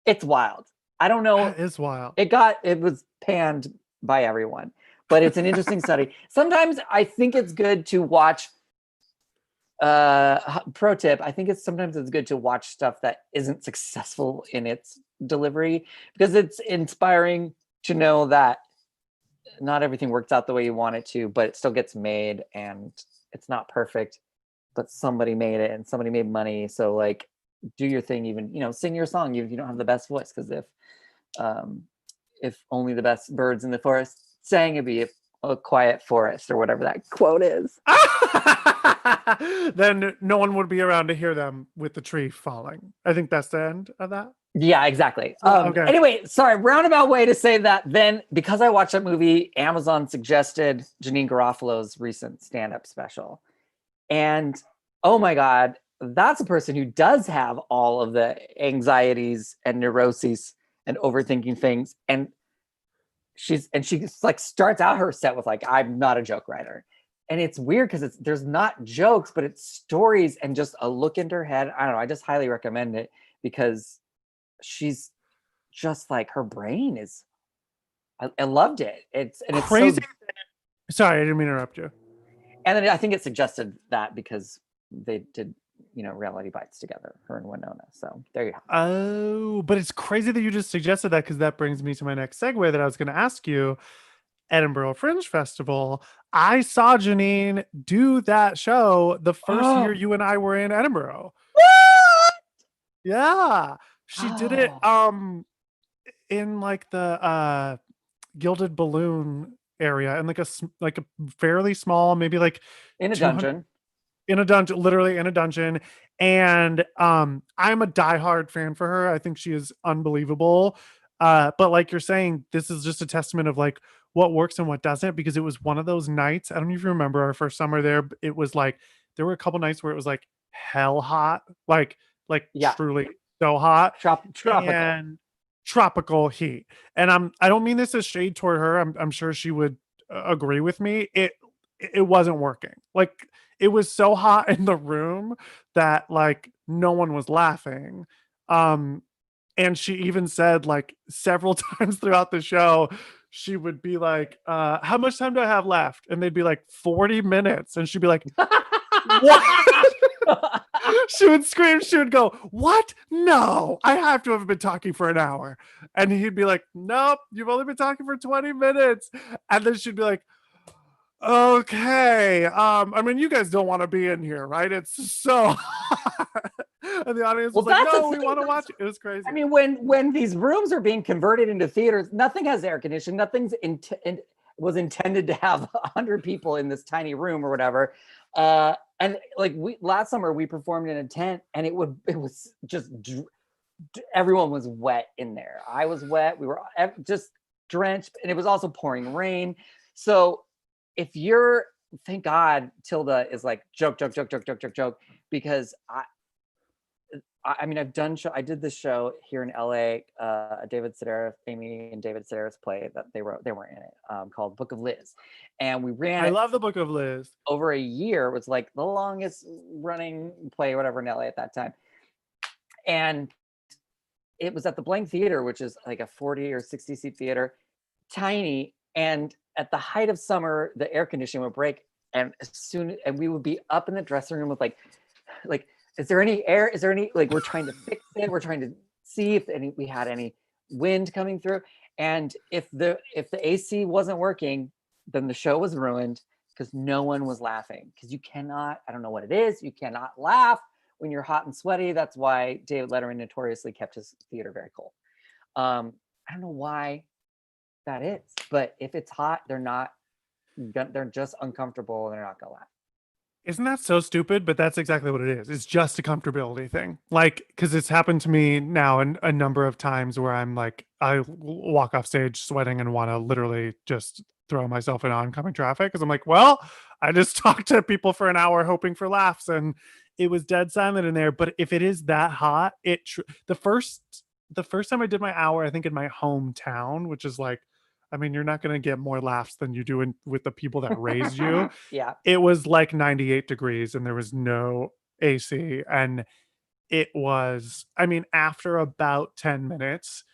It's wild. I don't know. That is wild. It was panned by everyone, but it's an interesting study. Sometimes I think it's good to watch pro tip, I think sometimes it's good to watch stuff that isn't successful in its delivery because it's inspiring to know that not everything works out the way you want it to, but it still gets made and it's not perfect, but somebody made it and somebody made money. So like do your thing, even, you know, sing your song if you don't have the best voice, because if only the best birds in the forest sang, it'd be a quiet forest or whatever that quote is. Then no one would be around to hear them with the tree falling. I think that's the end of that. Yeah, exactly. Okay. Anyway, sorry, roundabout way to say that. Then, because I watched that movie, Amazon suggested Janine Garofalo's recent stand-up special. And oh my God, that's a person who does have all of the anxieties and neuroses and overthinking things. And she like starts out her set with like, I'm not a joke writer. And it's weird because there's not jokes, but it's stories and just a look into her head. I don't know. I just highly recommend it because she's just like, her brain is, I loved it. It's crazy. So, sorry, I didn't mean to interrupt you. and then I think it suggested that because they did, you know, Reality Bites together, her and Winona. So there you go. Oh, but it's crazy that you just suggested that because that brings me to my next segue that I was going to ask you. Edinburgh Fringe Festival. I saw Janine do that show the first year you and I were in Edinburgh. What? Yeah. She did it in like the Gilded Balloon area and like a fairly small, maybe like in a dungeon. In a dungeon, literally in a dungeon. And I'm a diehard fan for her. I think she is unbelievable. But like you're saying, this is just a testament of like what works and what doesn't, because it was one of those nights. I don't know if you remember our first summer there. It was like there were a couple nights where it was like hell hot, like Yeah. truly so hot. Tropical. And tropical heat. And I don't mean this as shade toward her. I'm sure she would agree with me. It wasn't working. Like it was so hot in the room that like no one was laughing. And she even said like several times throughout the show, she would be like, how much time do I have left? And they'd be like 40 minutes. And she'd be like, what? She would scream, she would go, what? No, I have to have been talking for an hour. And he'd be like, nope, you've only been talking for 20 minutes. And then she'd be like, okay. I mean, you guys don't want to be in here, right? It's so hot. And the audience was like, no, we want to watch it. It was crazy. I mean, when these rooms are being converted into theaters, nothing has air conditioning. Nothing's was intended to have 100 people in this tiny room or whatever. And like last summer we performed in a tent, and it was just everyone was wet in there. I was wet. We were just drenched, and it was also pouring rain. So if you're, thank God, Tilda is like joke, because I mean, I did this show here in LA, David Sedaris, Amy and David Sedaris play that they wrote, they weren't in it, called Book of Liz. And we ran I love the Book of Liz. Over a year. It was like the longest running play, whatever, in LA at that time. And it was at the Blank Theater, which is like a 40 or 60 seat theater, tiny. And at the height of summer, the air conditioning would break. And and we would be up in the dressing room with like, is there any air? Is there any, like, we're trying to fix it. We're trying to see if we had any wind coming through. And if the AC wasn't working, then the show was ruined because no one was laughing. Because you cannot, I don't know what it is, you cannot laugh when you're hot and sweaty. That's why David Letterman notoriously kept his theater very cold. I don't know why that is, but if it's hot, they're just uncomfortable and they're not gonna laugh. Isn't that so stupid? But that's exactly what it is. It's just a comfortability thing. Like, because it's happened to me now a number of times where I'm like, I walk off stage sweating and want to literally just throw myself in oncoming traffic because I'm like, well, I just talked to people for an hour hoping for laughs and it was dead silent in there. But if it is that hot, the first time I did my hour, I think in my hometown, which is like, I mean, you're not going to get more laughs than you do with the people that raised you. Yeah. It was like 98 degrees and there was no AC. And it was, I mean, after about 10 minutes,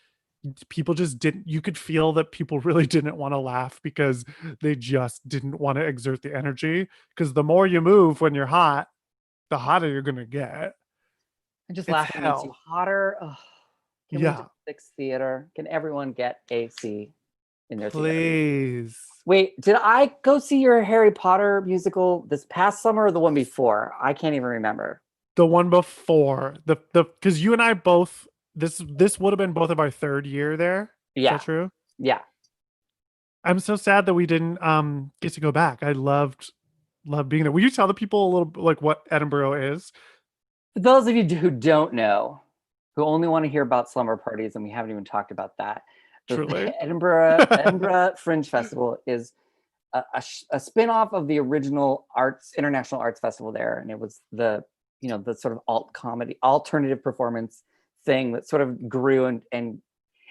people just didn't, you could feel that people really didn't want to laugh because they just didn't want to exert the energy. Because the more you move when you're hot, the hotter you're going to get. And just It's laughing makes you hell. hotter. Ugh. Can we Yeah. just fix theater? Can everyone get AC in their theater? Please. Wait, did I go see your Harry Potter musical this past summer or the one before? I can't even remember. The one before because you and I both, this would have been both of our third year there. Is that Yeah. true? Yeah. I'm so sad that we didn't get to go back. I loved being there. Will you tell the people a little bit like what Edinburgh is? For those of you who don't know, who only want to hear about slumber parties, and we haven't even talked about that, Truly. the Edinburgh Fringe Festival is a spin-off of the original international arts festival there, and it was the sort of alternative performance thing that sort of grew, and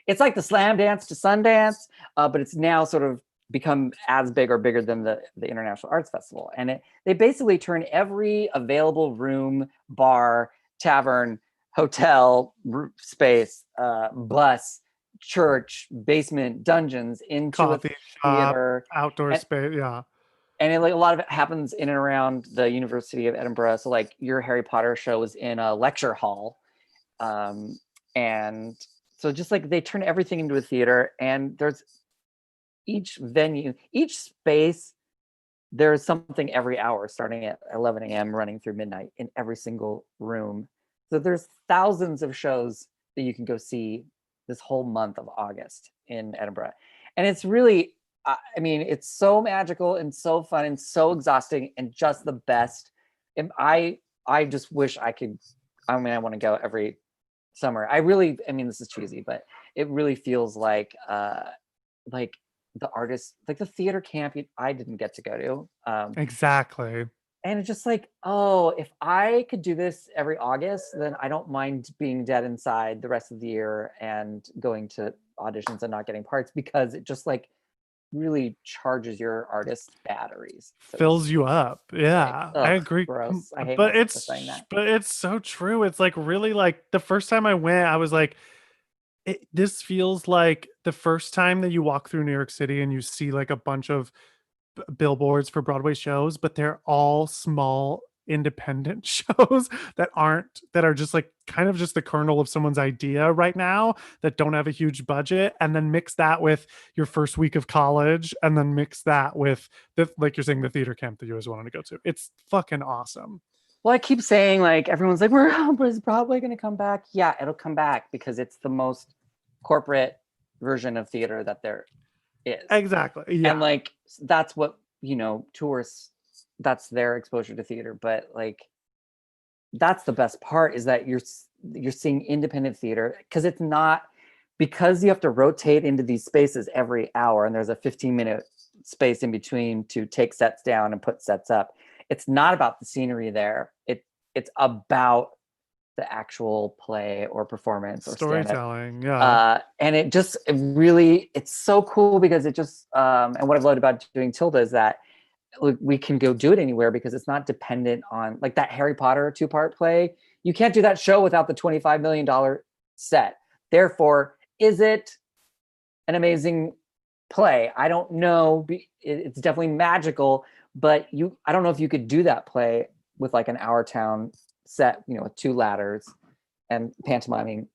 it's like the Slam Dance to Sundance, but it's now sort of become as big or bigger than the International Arts Festival. And they basically turn every available room, bar, tavern, hotel, space, bus, church, basement, dungeons into a Coffee shop, theater. outdoor And, space. Yeah. and like a lot of it happens in and around the University of Edinburgh. So like your Harry Potter show was in a lecture hall. And so just like they turn everything into a theater, and there's each venue, each space, there's something every hour starting at 11 a.m. running through midnight in every single room. So there's thousands of shows that you can go see this whole month of August in Edinburgh. And it's really, I mean, it's so magical and so fun and so exhausting and just the best. And I just wish I could, I mean, I want to go every summer. I mean, this is cheesy, but it really feels like the artist, like the theater camp I didn't get to go to. Exactly. And it's just like, oh, if I could do this every August, then I don't mind being dead inside the rest of the year and going to auditions and not getting parts, because it just like really charges your artist batteries, so to Fills speak. you up. Like, Yeah, I ugh, agree. gross. I hate But myself for saying that. it's so true. It's like really like the first time I went, I was like, this feels like the first time that you walk through New York City and you see like a bunch of billboards for Broadway shows, but they're all small independent shows that are just like kind of just the kernel of someone's idea right now, that don't have a huge budget, and then mix that with your first week of college, and then mix that with the, like you're saying, the theater camp that you always wanted to go to. It's fucking awesome. Well, I keep saying, like, everyone's like, is Broadway going to come back? Yeah, it'll come back because it's the most corporate version of theater that there is. Exactly. Yeah. And like, that's what, tourists, that's their exposure to theater. But like, that's the best part, is that you're seeing independent theater, because you have to rotate into these spaces every hour, and there's a 15-minute space in between to take sets down and put sets up. It's not about the scenery there. It's about the actual play or performance or stand-up. Storytelling. Yeah. And it's so cool, because it just, and what I've loved about doing Tilda is that we can go do it anywhere, because it's not dependent on like that Harry Potter 2-part play. You can't do that show without the $25 million set. Therefore, is it an amazing play? I don't know. It's definitely magical, but I don't know if you could do that play with like an Our Town set, with 2 ladders and pantomiming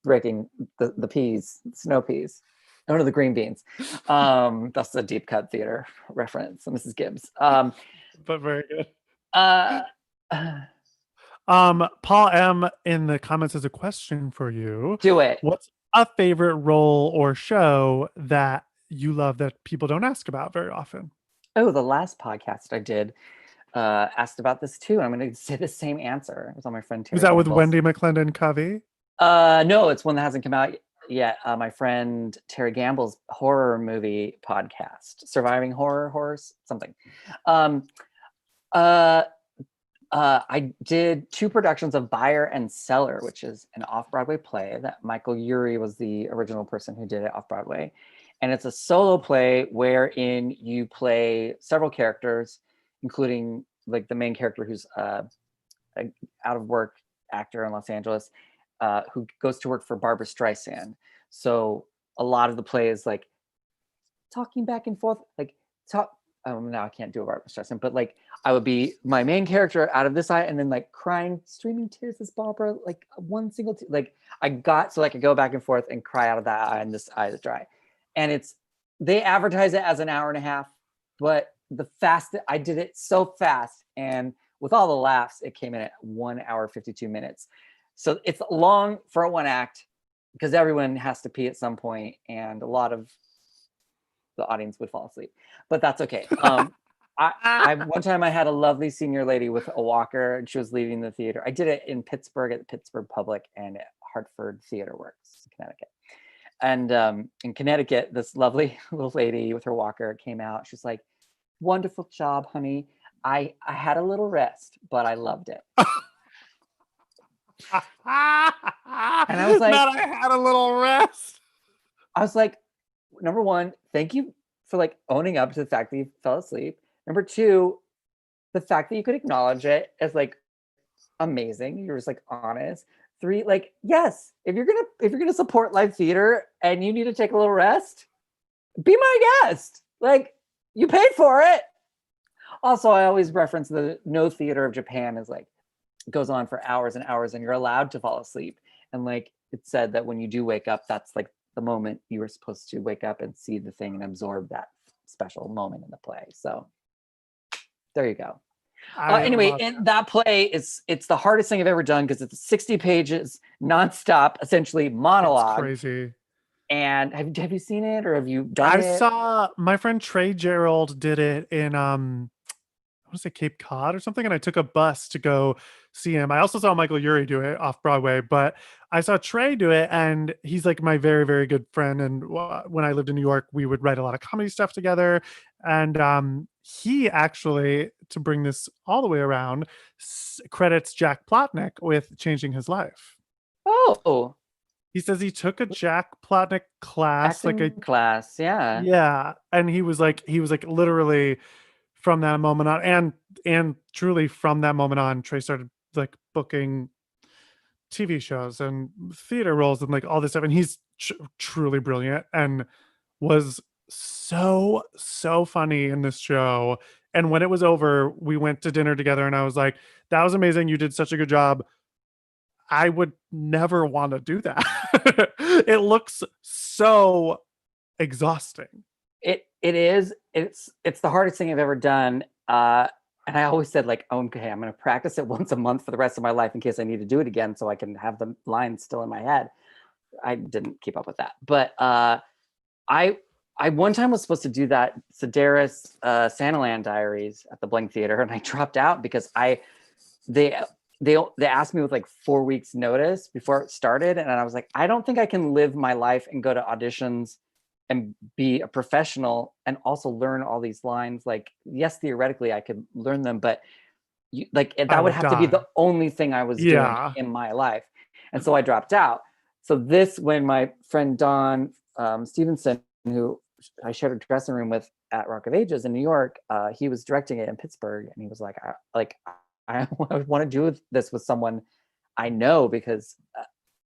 breaking the peas, snow peas. No, the green beans. That's the deep cut theater reference, Mrs. Gibbs. But very good. Uh, Paul M in the comments has a question for you. do it. a favorite role or show that you love that people don't ask about very often? Oh, the last podcast I did asked about this too. I'm going to say the same answer. It was on my friend Was Terry that with Gamble's. Wendy McClendon Covey? No, it's one that hasn't come out yet. My friend Terry Gamble's horror movie podcast, Surviving Horrors, something. Um, uh, I did 2 productions of Buyer and Seller, which is an off-Broadway play that Michael Urie was the original person who did it off-Broadway. And it's a solo play wherein you play several characters, including like the main character who's a out of work actor in Los Angeles, who goes to work for Barbara Streisand. So a lot of the play is like talking back and forth, like talk. Now I can't do a Barbara Streisand, but like I would be my main character out of this eye, and then like crying, streaming tears as Barbara, like one single like I got so I could go back and forth and cry out of that eye, and this eye is dry. And they advertise it as an hour and a half, but the fast I did it so fast, and with all the laughs, it came in at 1 hour 52 minutes. So it's long for a one act because everyone has to pee at some point, and a lot of the audience would fall asleep, but that's okay. I one time I had a lovely senior lady with a walker, and she was leaving the theater. I did it in Pittsburgh at the Pittsburgh Public and at Hartford Theater Works, Connecticut. And in Connecticut, this lovely little lady with her walker came out. She's like, "Wonderful job, honey. I had a little rest, but I loved it." And I was like, Not I had a little rest. number one, thank you for like owning up to the fact that you fell asleep. Number two, the fact that you could acknowledge it as like amazing. You're just like honest. Three, like, yes, if you're gonna support live theater and you need to take a little rest, be my guest. Like, you paid for it. Also, I always reference the No Theater of Japan as like goes on for hours and hours, and you're allowed to fall asleep. And like it said that when you do wake up, that's like the moment you were supposed to wake up and see the thing and absorb that special moment in the play. So there you go. I Anyway, love and that play it's the hardest thing I've ever done because it's 60 pages nonstop, essentially it's monologue. crazy. And have you seen it or have you done I it? saw my friend Trey Gerald did it in I want to say Cape Cod or something, and I took a bus to go see him. I also saw Michael Urie do it off Broadway, but I saw Trey do it, and he's like my very, very good friend. And when I lived in New York, we would write a lot of comedy stuff together. And he actually, to bring this all the way around, credits Jack Plotnick with changing his life. Oh, He says he took a Jack Plotnick class, like a acting class, yeah. yeah, and he was like literally from that moment on, and truly from that moment on, Trey started like booking TV shows and theater roles and like all this stuff, and he's truly brilliant and was so funny in this show. And when it was over, we went to dinner together, and I was like, "That was amazing. You did such a good job. I would never want to do that." It looks so exhausting. It is. It's the hardest thing I've ever done. And I always said like, oh, okay, I'm going to practice it once a month for the rest of my life in case I need to do it again, so I can have the lines still in my head. I didn't keep up with that, but I I one time was supposed to do that Sedaris Santaland Diaries at the Blank Theater, and I dropped out because they they asked me with like 4 weeks notice before it started, and I was like, I don't think I can live my life and go to auditions and be a professional and also learn all these lines. Like, yes, theoretically I could learn them, but I that would would have to be die. the only thing I was doing Yeah. in my life. And so I dropped out. So when my friend Don Stevenson, who I shared a dressing room with at Rock of Ages in New York, he was directing it in Pittsburgh, and he was like, I want to do this with someone I know, because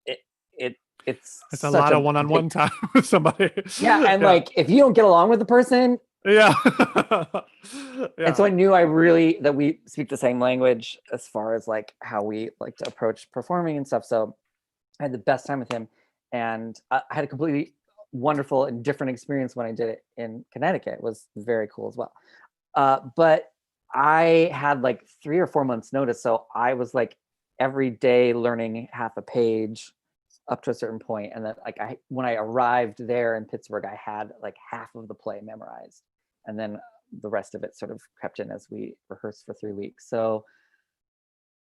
it it it's It's a such lot a of big. one-on-one time with somebody. Yeah, and Yeah. like if you don't get along with the person, Yeah. and so Yeah. I knew I really that we speak the same language as far as like how we like to approach performing and stuff. So I had the best time with him, and I had a completely wonderful and different experience when I did it in Connecticut. It was very cool as well. But I had like 3 or 4 months notice, so I was like every day learning half a page up to a certain point, and then like when I arrived there in Pittsburgh, I had like half of the play memorized, and then the rest of it sort of crept in as we rehearsed for 3 weeks. So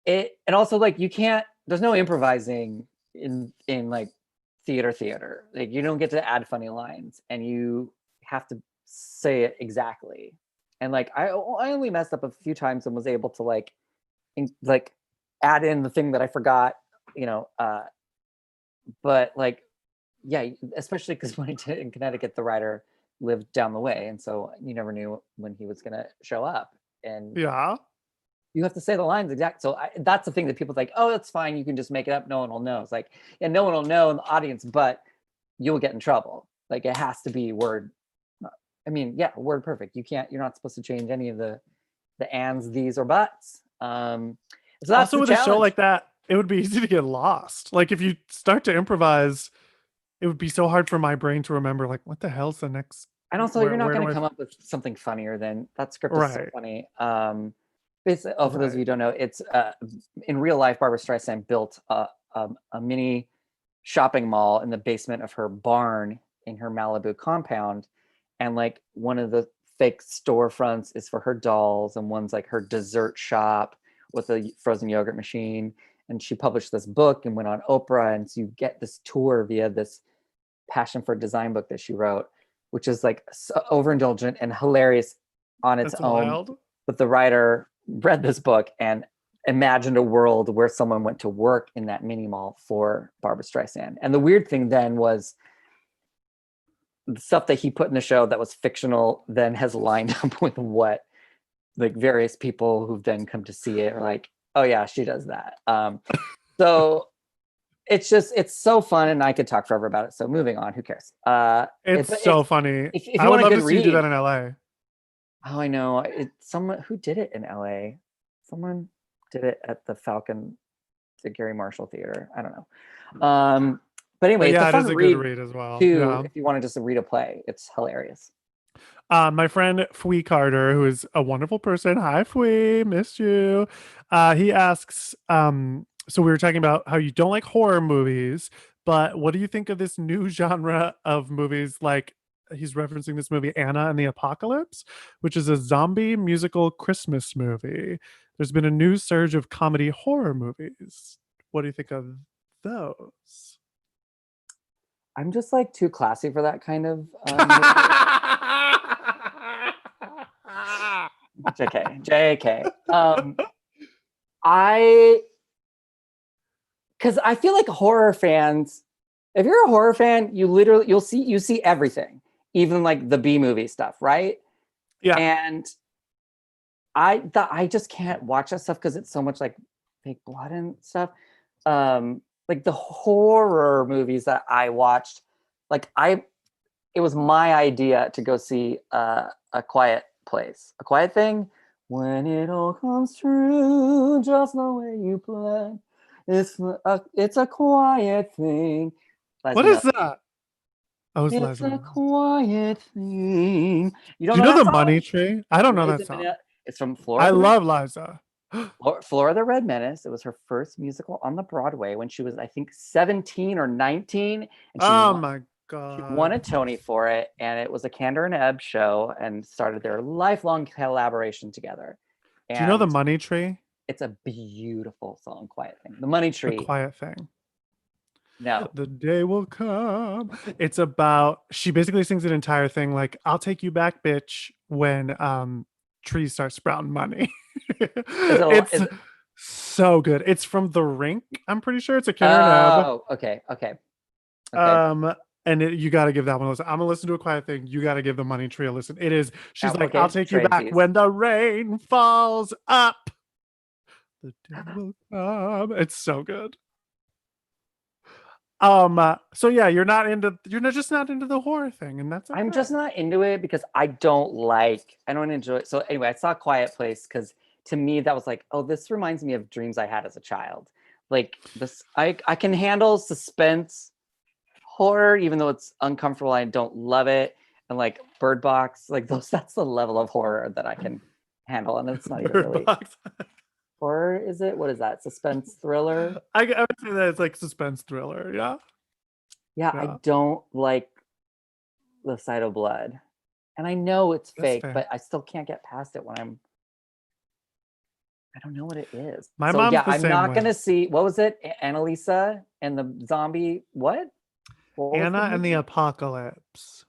and also like you can't, there's no improvising in like theater. Like you don't get to add funny lines, and you have to say it exactly. And like I only messed up a few times and was able to like add in the thing that I forgot, you know. But like, yeah, especially because when I did it in Connecticut, the writer lived down the way, and so you never knew when he was gonna show up, and Yeah. you have to say the lines exact. So that's the thing that people think, oh, that's fine, you can just make it up, no one will know. It's like, yeah, no one will know in the audience, but you'll get in trouble. Like it has to be word. I mean, yeah, word perfect. You're not supposed to change any of the ands, these, or buts. So that's Also, the with a show challenge. like that, it would be easy to get lost. Like if you start to improvise, it would be so hard for my brain to remember. Like, what the hell's the next? And also, you're not Where going do to I? come up with something funnier than that script is so Right. funny. For those of you Right. who don't know, it's in real life, Barbara Streisand built a mini shopping mall in the basement of her barn in her Malibu compound. And like one of the fake storefronts is for her dolls, and one's like her dessert shop with a frozen yogurt machine. And she published this book and went on Oprah. And so you get this tour via this passion for design book that she wrote, which is like so overindulgent and hilarious on its That's own. wild. But the writer read this book and imagined a world where someone went to work in that mini mall for Barbara Streisand. And the weird thing then was the stuff that he put in the show that was fictional then has lined up with what like various people who've then come to see it are like, oh yeah, she does that. So it's so fun, and I could talk forever about it. So moving on, who cares? It's But so funny. if I you would want a love good to see you do that read, in LA. oh, I know. Someone who did it in LA. Someone did it at the Falcon, the Gary Marshall Theater. I don't know. But anyway, But it's a yeah, it fun is a good read read as well. too Yeah. if you want to just read a play. It's hilarious. My friend Fui Carter, who is a wonderful person. Hi, Fui, missed you. He asks, so we were talking about how you don't like horror movies, but what do you think of this new genre of movies? Like he's referencing this movie Anna and the Apocalypse, which is a zombie musical Christmas movie. There's been a new surge of comedy horror movies. What do you think of those? I'm just like too classy for that kind of JK. I because I feel like horror fans, if you're a horror fan, you see everything, even like the B movie stuff, right? Yeah. And I just can't watch that stuff because it's so much like fake blood and stuff. Like the horror movies that I watched, like it was my idea to go see a quiet place, a quiet thing. When it all comes true, just the way you planned. It's a quiet thing. Liza What is Minnelli. that? Oh, it's It's Liza a Minnelli. quiet thing. You Do don't you know know that the song? Money Tree? I don't know that Liza song. Minnelli. It's from Flora I the Red. love Liza. Flora the Red Menace. It was her first musical on the Broadway when she was, I think, 17 or 19, and Oh my she won a god. Tony for it, and it was a Candor and Ebb show, and started their lifelong collaboration together. Do you know the And Money Tree? it's a beautiful song, Quiet Thing. The Money A Tree. quiet thing. No. The day will come. It's about she basically sings an entire thing like I'll take you back, bitch, when trees start sprouting money. Is it? It's Is it? so good. It's from The Rink. I'm pretty sure it's a Kidder and Ebb. Oh, okay, okay, okay. Um, and you got to give that one a listen. I'm gonna listen to a quiet thing. You got to give the Money Tree a listen. It is. She's like, I'll Okay, take you back tradesies. when the rain falls up. The day will come. It's so good. So yeah, you're just not into the horror thing, and that's I'm okay. just not into it because I don't enjoy it. So anyway, I saw Quiet Place because to me that was like, oh, this reminds me of dreams I had as a child. Like this, I can handle suspense horror, even though it's uncomfortable. I don't love it. And like Bird Box, like those, that's the level of horror that I can handle. And it's not even Bird really, Box. horror, is it? What is that? Suspense thriller? I would say that it's like suspense thriller. Yeah. Yeah, I Yeah. don't like the sight of blood. And I know it's That's fake, fair. but I still can't get past it when I don't know what it is. My So mom's yeah, the I'm same not way. gonna see, what was it? Annalisa and the zombie, what? What was the Anna and the movie? Apocalypse.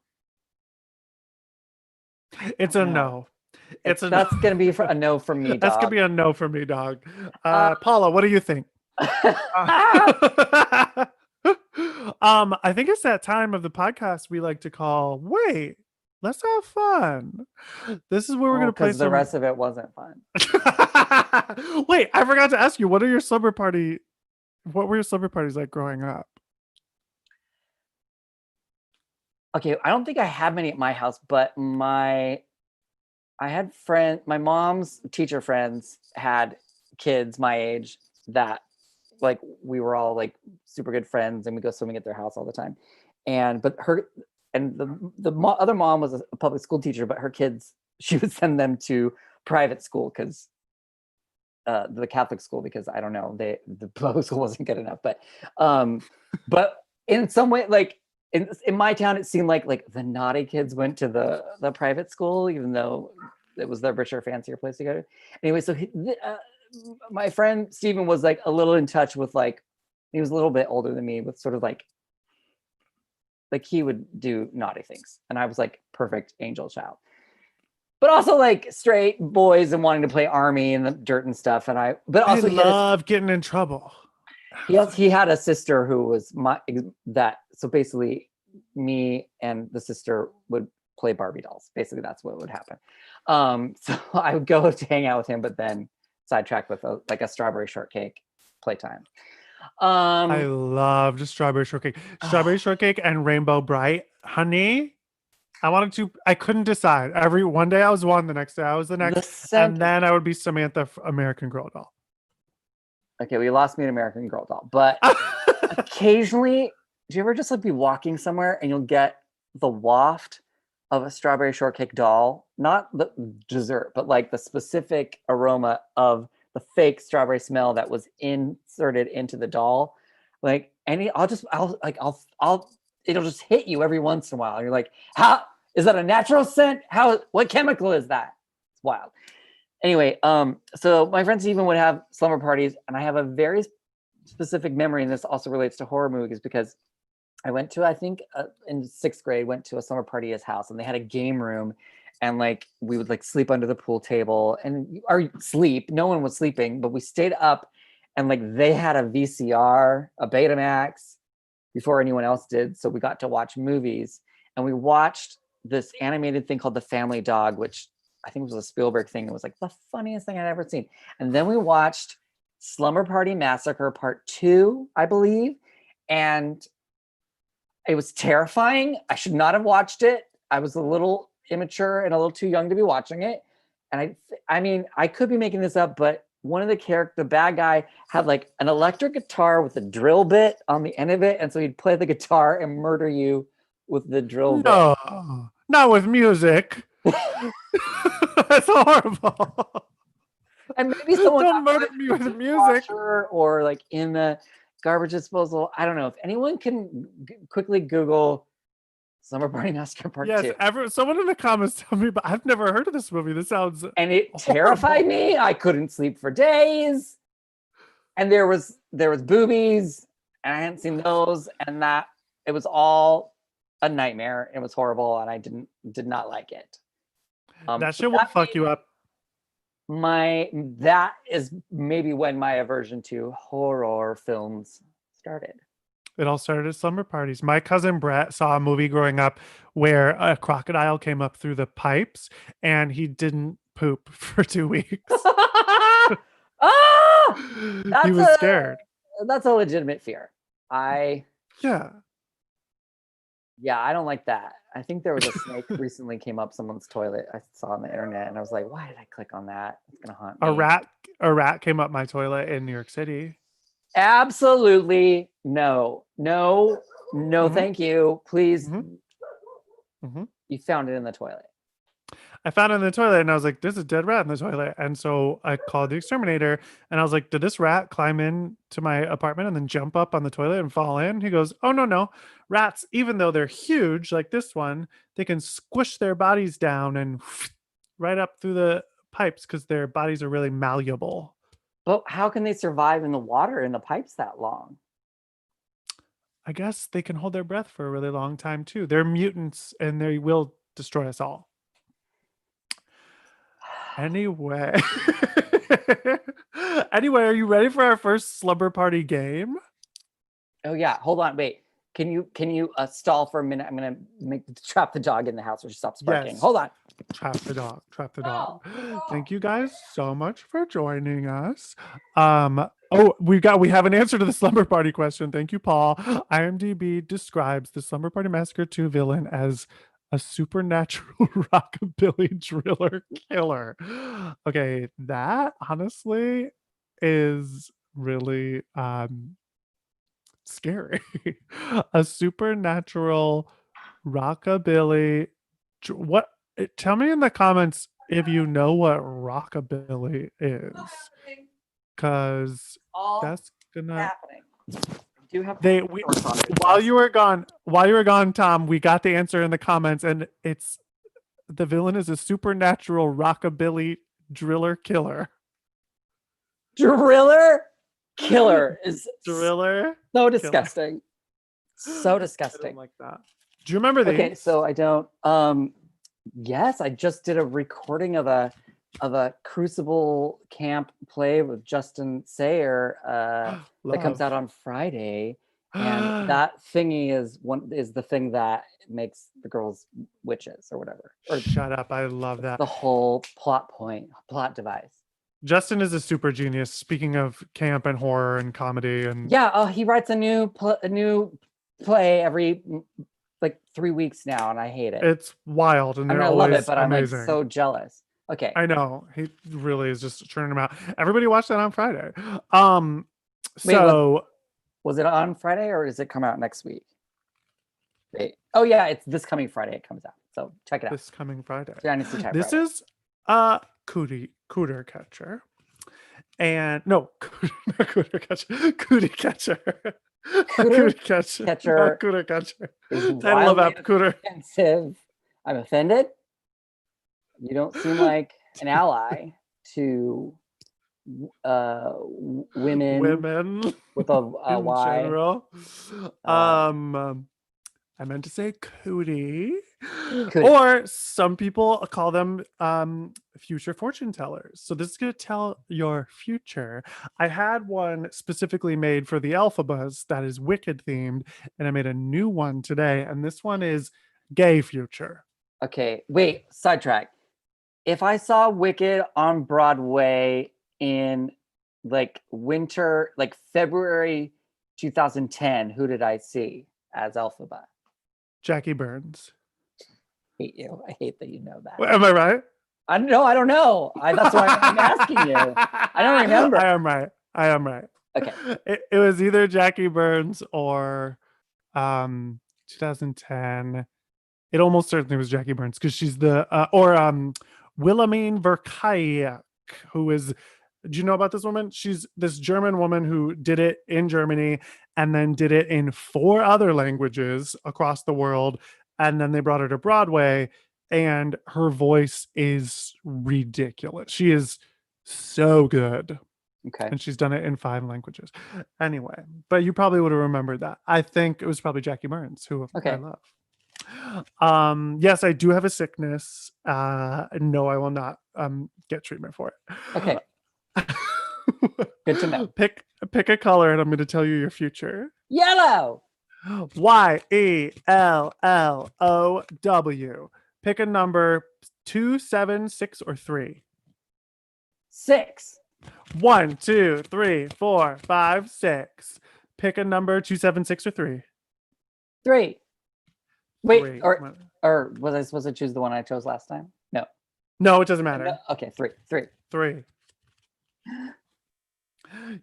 I It's don't a know. no. It's a no. That's gonna be a no from me, That's gonna dog. be a no for me, dog. Uh, Paula, what do you think? Uh, I think it's that time of the podcast we like to call, wait, let's have fun. This is where we're oh, gonna play because the some. rest of it wasn't fun. Wait, I forgot to ask you, what were your slumber parties like growing up? Okay, I don't think I had many at my house, but my mom's teacher friends had kids my age that like we were all like super good friends and we go swimming at their house all the time. And but her and the other mom was a public school teacher, but her kids she would send them to private school because the Catholic school because I don't know the public school wasn't good enough. Um, but in some way, like in my town, it seemed like the naughty kids went to the private school, even though it was the richer, fancier place to go to. Anyway, so my friend Steven was like a little in touch with like he was a little bit older than me with sort of like he would do naughty things, and I was like perfect angel child but also like straight boys and wanting to play army and the dirt and stuff. And but I also love getting in trouble. he had a sister who was so basically me and the sister would play Barbie dolls. Basically that's what would happen. So I would go to hang out with him, but then sidetracked with a strawberry shortcake playtime. I loved strawberry shortcake. Strawberry shortcake and rainbow bright. Honey, I couldn't decide. Every one day I was one, the next day I was the the next, scent. and then I would be Samantha American Girl doll. Okay, we lost me an American Girl doll, but occasionally, do you ever just like be walking somewhere and you'll get the waft of a strawberry shortcake doll, not the dessert, but like the specific aroma of the fake strawberry smell that was inserted into the doll. Like it'll just hit you every once in a while. You're like, how is that a natural scent? What chemical is that? It's wild. Anyway, so my friends even would have slumber parties, and I have a very specific memory, and this also relates to horror movies because I went to, I think in 6th grade, went to a summer party at his house, and they had a game room, and like we would like sleep under the pool table or sleep. No one was sleeping, but we stayed up, and like they had a VCR, a Betamax, before anyone else did, so we got to watch movies, and we watched this animated thing called The Family Dog, which I think it was a Spielberg thing. It was like the funniest thing I'd ever seen. And then we watched Slumber Party Massacre Part 2, I believe. And it was terrifying. I should not have watched it. I was a little immature and a little too young to be watching it. And I mean, I could be making this up, but one of the bad guy, had like an electric guitar with a drill bit on the end of it. And so he'd play the guitar and murder you with the drill bit. No, not with music. That's horrible. And maybe someone don't murder me with music or like in the garbage disposal. I don't know if anyone can quickly Google Summer Party Massacre Part 2. Someone in the comments tell me, but I've never heard of this movie. This sounds and it terrified me. I couldn't sleep for days. And there was boobies, and I hadn't seen those, and that it was all a nightmare. It was horrible, and I did not like it. That shit will fuck you up. That is maybe when my aversion to horror films started. It all started at slumber parties. My cousin Brett saw a movie growing up where a crocodile came up through the pipes and he didn't poop for 2 weeks. He was scared. That's a legitimate fear. Yeah, I don't like that. I think there was a snake recently came up someone's toilet. I saw on the internet, and I was like, "Why did I click on that? It's gonna haunt me." A rat came up my toilet in New York City. Absolutely no, thank you. Please, Mm-hmm. you found it in the toilet. I found it in the toilet and I was like, there's a dead rat in the toilet. And so I called the exterminator and I was like, did this rat climb in to my apartment and then jump up on the toilet and fall in? He goes, oh, no, no. Rats, even though they're huge like this one, they can squish their bodies down and right up through the pipes because their bodies are really malleable. But how can they survive in the water in the pipes that long? I guess they can hold their breath for a really long time too. They're mutants and they will destroy us all. Anyway. Anyway, are you ready for our first slumber party game? Oh yeah, hold on, wait. Can you stall for a minute? I'm gonna trap the dog in the house or she stops barking. Yes. Hold on. Trap the dog. Trap the dog. Oh. Thank you guys so much for joining us. We have an answer to the slumber party question. Thank you, Paul. IMDb describes the Slumber Party Massacre 2 villain as a supernatural rockabilly driller killer. Okay, that honestly is really scary. A supernatural rockabilly. What? Tell me in the comments if you know what rockabilly is, because All that's gonna. happening. I do have They we shorts on it, while just- you were gone, Tom, we got the answer in the comments, and it's the villain is a supernatural rockabilly driller killer. driller killer is Driller. so disgusting. So I disgusting. don't like that. Do you remember these? Okay, so I don't. Yes, I just did a recording of a Crucible camp play with Justin Sayer that comes out on Friday, and that thingy is the thing that makes the girls witches or whatever. Or Shut up! I love that. the whole plot device. Justin is a super genius. Speaking of camp and horror and comedy, and Yeah, oh, he writes a new play every like 3 weeks now, and I hate it. it's wild, and I mean, they're I love it, always but amazing. I'm like so jealous. Okay. I know he really is just churning them out. Everybody watch that on Friday. Wait, So was it on Friday or does it come out next week? Wait. Oh yeah, it's this coming Friday it comes out. So check it out. this coming Friday. Dynasty Type This Friday. is cooter catcher, and no, not cooter catcher, cootie catcher. Cooter catcher. catcher Not cooter catcher. is Title of wildly app cooter. offensive. I'm offended. You don't seem like an ally to women with a in Y. general. I meant to say cootie. Cootie. Or some people call them future fortune tellers. So this is going to tell your future. I had one specifically made for the Alphabuzz that is Wicked themed, and I made a new one today, and this one is gay future. Okay, wait, sidetrack. If I saw Wicked on Broadway in like winter, like February 2010, who did I see as Elphaba? Jackie Burns. Hate you. I hate that you know that. Am I right? I don't know. That's why I'm asking you. I don't remember. I am right. Okay. It was either Jackie Burns or 2010. It almost certainly was Jackie Burns because she's the Wilhelmine Verkayak, who is. Do you know about this woman? She's this German woman who did it in Germany and then did it in 4 other languages across the world. And then they brought her to Broadway, and her voice is ridiculous. She is so good. Okay. And she's done it in 5 languages. Anyway, but you probably would have remembered that. I think it was probably Jackie Burns, who I love. Yes, I do have a sickness. No, I will not get treatment for it. Okay. Good to know. Pick a color, and I'm going to tell you your future. Yellow. YELLOW. Pick a number: 2, 7, 6, or 3. 6. 1, 2, 3, 4, 5, 6. Pick a number: 2, 7, 6, or 3. 3. Wait, 3. or was I supposed to choose the one I chose last time? No, it doesn't matter. No, okay, 3. 3.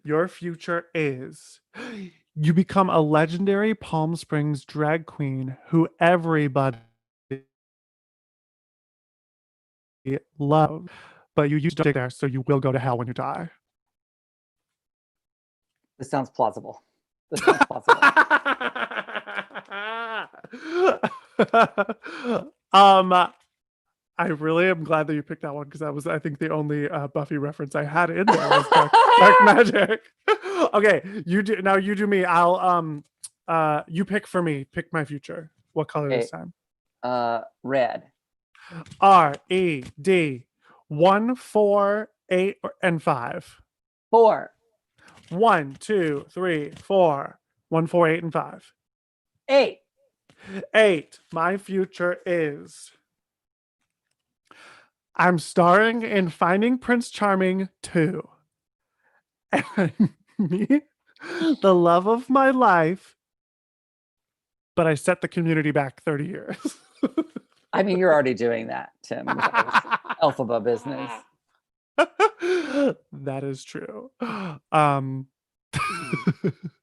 Your future is you become a legendary Palm Springs drag queen who everybody love, but you used to stay there, so you will go to hell when you die. This sounds plausible. This sounds plausible. um, I really am glad that you picked that one because that was, I think, the only Buffy reference I had in there was dark magic. Okay, you do now. You do me. I'll you pick for me. Pick my future. What color this time? Red. RED 1, 4, 8, and 5. 4. 1, 2, 3, 4. 1, 4, 8, and 5. 8. 8. My future is I'm starring in Finding Prince Charming 2. And me, the love of my life, but I set the community back 30 years. I mean, you're already doing that, Tim. With Elphaba business. That is true.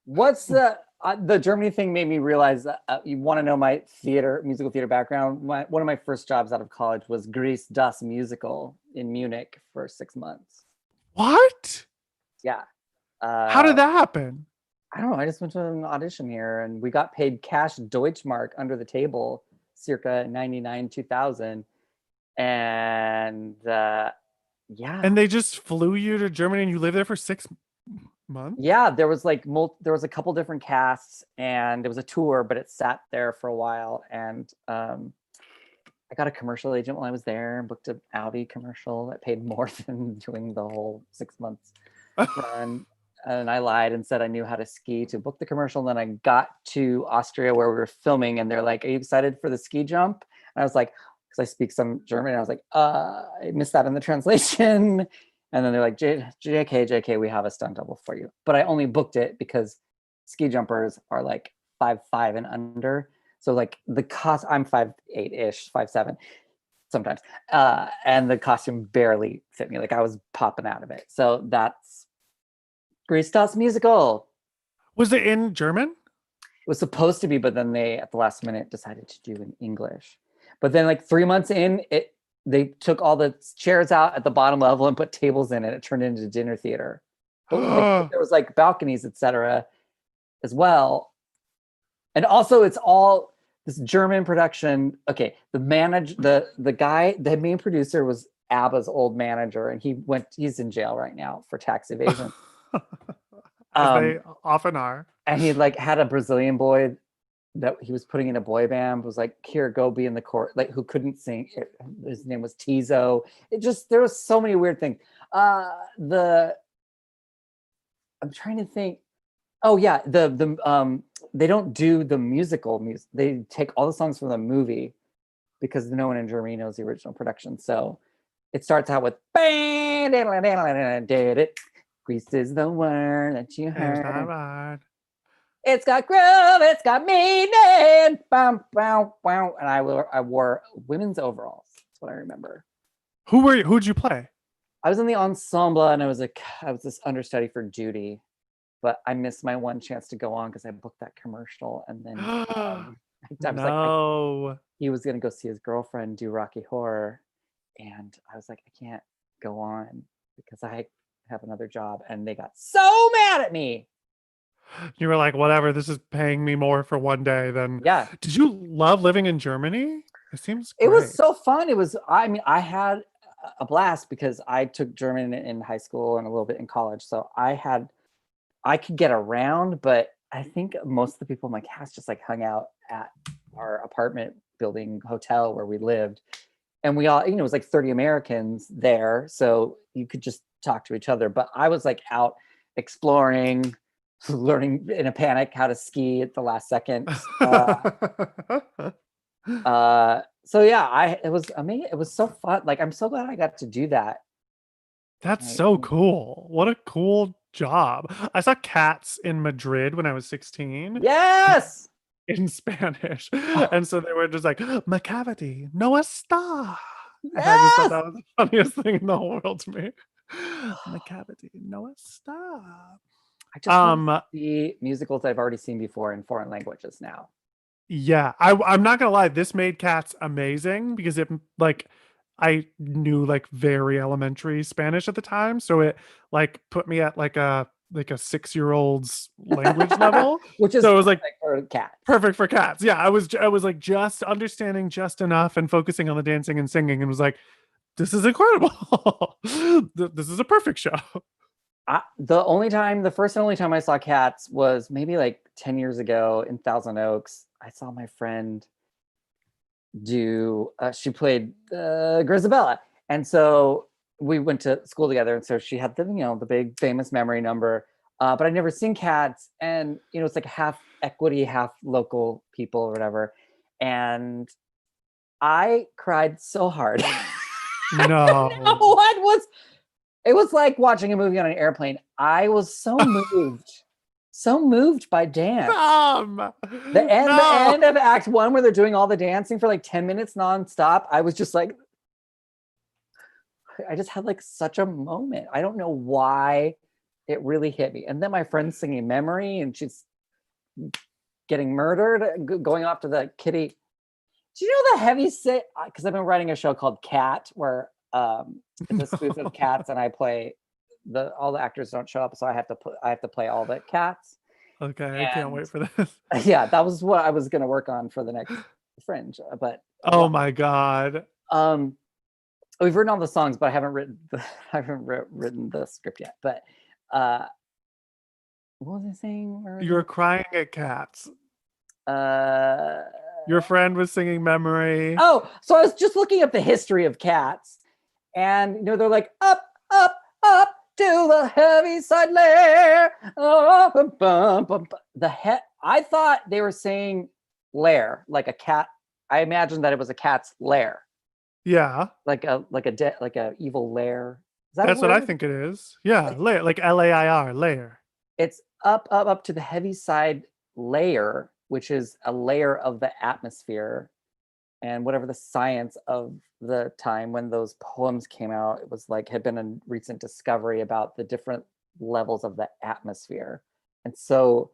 What's the Germany thing made me realize that you want to know my musical theater background. One of my first jobs out of college was Grease Das Musical in Munich for 6 months. What? Yeah. How did that happen? I don't know. I just went to an audition here and we got paid cash Deutschmark under the table, circa 99, 2000. And yeah. And they just flew you to Germany and you lived there for 6 months? Yeah, there was like there was a couple different casts and it was a tour, but it sat there for a while. And I got a commercial agent while I was there and booked an Audi commercial that paid more than doing the whole 6 months run. And I lied and said I knew how to ski to book the commercial. And then I got to Austria where we were filming and they're like, "Are you excited for the ski jump?" And I was like, because I speak some German, and I was like, I missed that in the translation. And then they're like, JK, we have a stunt double for you. But I only booked it because ski jumpers are like 5'5" and under. So like the cost, I'm 5'8"-ish, 5'7" sometimes. And the costume barely fit me. Like I was popping out of it. So that's Grease Das Musical. Was it in German? It was supposed to be, but then they, at the last minute, decided to do in English. But then like 3 months in, they took all the chairs out at the bottom level and put tables in it. It turned into a dinner theater. But like, there was like balconies, etc., as well. And also, it's all this German production. Okay, the main producer was ABBA's old manager, and he's in jail right now for tax evasion. As they often are. And he like had a Brazilian boy that he was putting in a boy band, was like, "Here, go be in the court," like who couldn't sing. His name was Tizo. There was so many weird things. I'm trying to think. Oh yeah, they don't do the musical music. They take all the songs from the movie because no one in Germany knows the original production. So it starts out with Grease is the word that you heard. It's got groove, it's got meaning. Bam, bam, bam. And I wore women's overalls. That's what I remember. Who'd you play? I was in the ensemble and I was this understudy for Judy, but I missed my one chance to go on because I booked that commercial. And then I was like, he was gonna go see his girlfriend do Rocky Horror, and I was like, I can't go on because I have another job. And they got so mad at me. You were like, whatever, this is paying me more for one day than. Yeah. Did you love living in Germany? It seems great. It was so fun. I had a blast because I took German in high school and a little bit in college. So I could get around, but I think most of the people in my cast just like hung out at our apartment building hotel where we lived. And we all, it was like 30 Americans there. So you could just talk to each other. But I was like out exploring, learning in a panic how to ski at the last second. So yeah, it was amazing. It was so fun. Like, I'm so glad I got to do that. That's so cool. What a cool job. I saw Cats in Madrid when I was 16. Yes! In Spanish. And so they were just like, Macavity, no está. Yes! And I just thought that was the funniest thing in the whole world to me. Macavity, no está. I just want to see musicals that I've already seen before in foreign languages now. Yeah, I'm not gonna lie. This made Cats amazing because it like I knew like very elementary Spanish at the time, so it like put me at like a 6-year-old's language level. Which is So it was like perfect for cats. perfect for cats. Yeah, I was like just understanding just enough and focusing on the dancing and singing, and was like, this is incredible. This is a perfect show. The first and only time I saw cats was maybe like 10 years ago in Thousand Oaks. I saw my friend she played Grisabella. And so we went to school together. And so she had the big famous memory number. But I'd never seen cats. And, it's like half equity, half local people or whatever. And I cried so hard. No. It was like watching a movie on an airplane. I was so moved by dance. The end of Act 1, where they're doing all the dancing for like 10 minutes nonstop. I was just like, I just had like such a moment. I don't know why it really hit me. And then my friend's singing Memory, and she's getting murdered, going off to the kitty. Do you know the heavy set? Because I've been writing a show called Cat, where it's a spoof of Cats, and I play all the actors don't show up, so I have to play all the cats. Okay, I can't wait for this. Yeah, that was what I was going to work on for the next Fringe. But oh my god, we've written all the songs, but I haven't written the script yet. But what was I saying? You were crying at cats. Your friend was singing Memory. Oh, so I was just looking up the history of cats, and they're like up, up, up to the heavy side lair. Oh, bum, bum, bum. I thought they were saying lair, like a cat. I imagined that it was a cat's lair. Yeah, like a evil lair. That's what I think it is. Yeah, layer, like LAIR, layer. It's up to the heavy side layer, which is a layer of the atmosphere. And whatever the science of the time when those poems came out, it was like had been a recent discovery about the different levels of the atmosphere. And so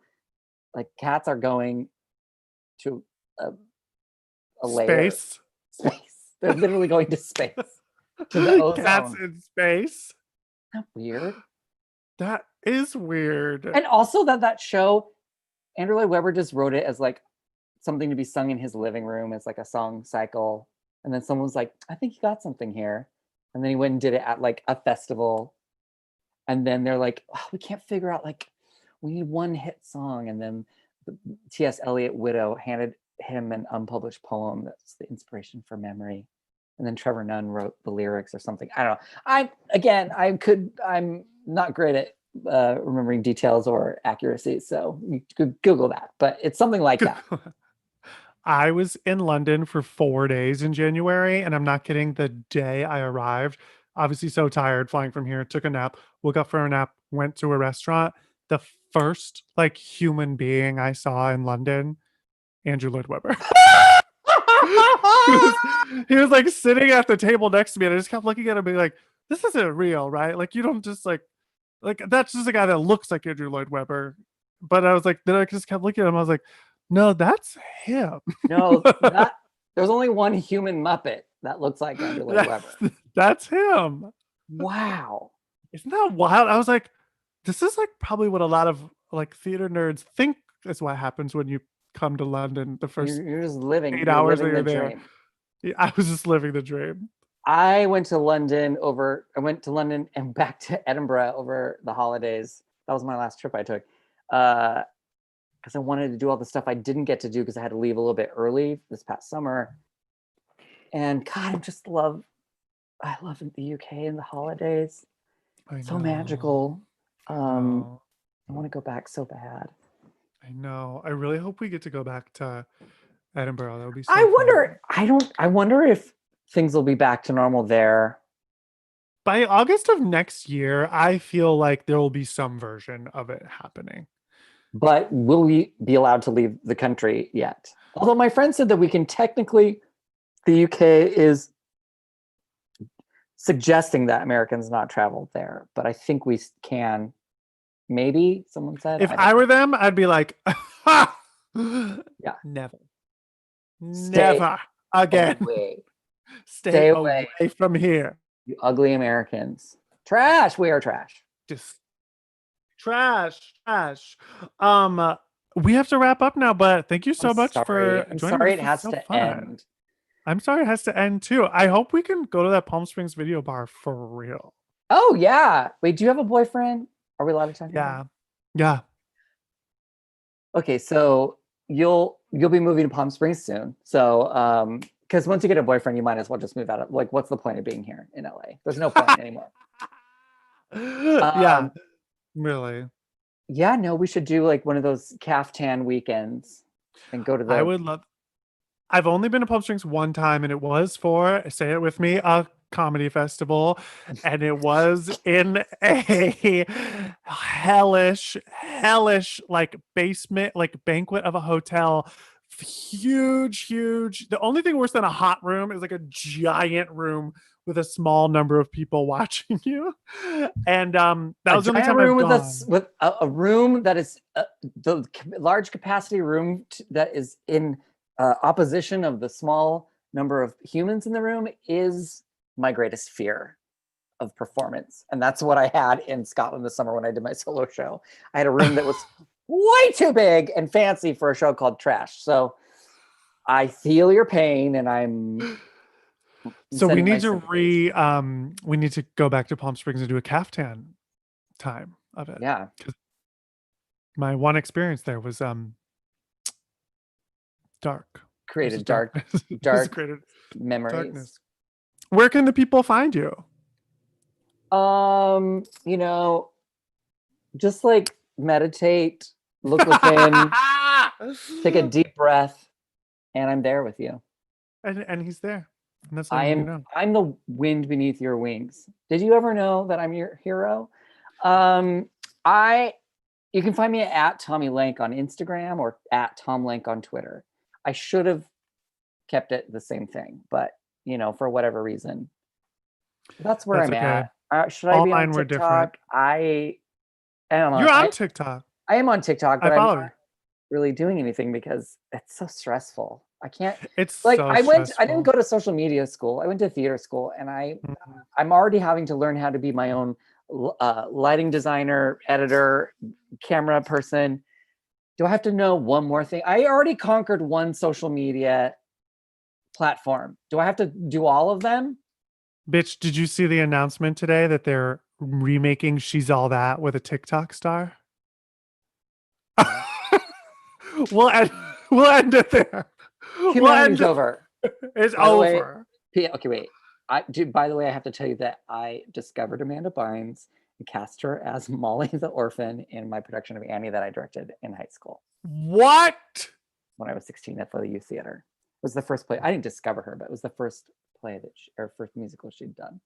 like cats are going to a layer. Space. They're literally going to space. To the ozone. Cats in space. Isn't that weird? That is weird. And also that show, Andrew Lloyd Webber just wrote it as like something to be sung in his living room as like a song cycle. And then someone was like, I think you got something here. And then he went and did it at like a festival. And then they're like, oh, we can't figure out, like, we need one hit song. And then T.S. Eliot Widow handed him an unpublished poem that's the inspiration for Memory. And then Trevor Nunn wrote the lyrics or something. I don't know. I'm not great at remembering details or accuracy, so you could Google that. But it's something like that. I was in London for 4 days in January, and I'm not kidding. The day I arrived, obviously so tired flying from here, took a nap, woke up for a nap, went to a restaurant. The first like human being I saw in London, Andrew Lloyd Webber. he was like sitting at the table next to me, and I just kept looking at him being like, this isn't real, right? Like, you don't just like that's just a guy that looks like Andrew Lloyd Webber. But I was like, then I just kept looking at him. I was like, no, that's him. No, there's only one human Muppet that looks like Andrew Lloyd Webber. That's him. Wow. Isn't that wild? I was like, this is like probably what a lot of like theater nerds think is what happens when you come to London the first you're just living 8 hours that you're the there. Dream. Yeah, I was just living the dream. I went to London and back to Edinburgh over the holidays. That was my last trip I took. Because I wanted to do all the stuff I didn't get to do because I had to leave a little bit early this past summer. And God, I love the UK and the holidays. So magical. I want to go back so bad. I know. I really hope we get to go back to Edinburgh. That would be so fun. I wonder if things will be back to normal there. By August of next year, I feel like there will be some version of it happening. But will we be allowed to leave the country yet? Although my friend said that we can technically, the UK is suggesting that Americans not travel there, but I think we can. Maybe someone said. If I were them, I'd be like, yeah, never again. Stay Stay away away, from here. you ugly Americans. Trash. We are trash. Just trash. Um, we have to wrap up now, but thank you I'm so much sorry. for I'm joining me. sorry it This was has so to fun. end. I'm sorry it has to end too. I hope we can go to that Palm Springs video bar for real. Oh yeah. Wait, do you have a boyfriend? Are we allowed to talk about that? Yeah. Yeah. Okay, so you'll be moving to Palm Springs soon. So because once you get a boyfriend, you might as well just move out of like what's the point of being here in LA? There's no point anymore. Yeah, Um really. yeah, no, we should do like one of those caftan weekends and go to I the would love I've only been to Palm Springs one time, and it was for, say it with me, a comedy festival. And it was in a hellish, like basement, like banquet of a hotel. Huge. The only thing worse than a hot room is like a giant room with a small number of people watching you. And that a was the only giant time I've room with gone. a room that is the large capacity room that is in opposition of the small number of humans in the room is my greatest fear of performance. And that's what I had in Scotland this summer when I did my solo show. I had a room that was way too big and fancy for a show called Trash. So I feel your pain and I'm So we sending my need to sympathies. we need to go back to Palm Springs and do a caftan time of it. Yeah. Because my one experience there was dark. It was Created just darkness. It was dark created memories. darkness. Where can the people find you? You know, just like meditate, look within, take a deep breath, and I'm there with you. and he's there. And that's all you need to know. I'm the wind beneath your wings. Did you ever know that I'm your hero? I You can find me at Tommy Lenk on Instagram or at Tom Lenk on Twitter. I should have kept it the same thing, but for whatever reason, that's where That's I'm okay. at. Should I All be on mine were different. TikTok? I don't know. You're on TikTok. I am on TikTok, I but I'm follow not you. really doing anything because it's so stressful. I can't It's like so I didn't stressful. go to social media school. I went to theater school and Mhm. I'm already having to learn how to be my own lighting designer, editor, camera person. Do I have to know one more thing? I already conquered one social media platform. Do I have to do all of them? Bitch, did you see the announcement today that they're remaking She's All That with a TikTok star? No. we'll end we'll end it there. We'll Humanity's end it. over. It's By the way, over. okay, wait. By the way, I have to tell you that I discovered Amanda Bynes and cast her as Molly the orphan in my production of Annie that I directed in high school What? when I was 16 at the youth theater. It was the first play. I didn't discover her, but it was the first play or first musical she'd done.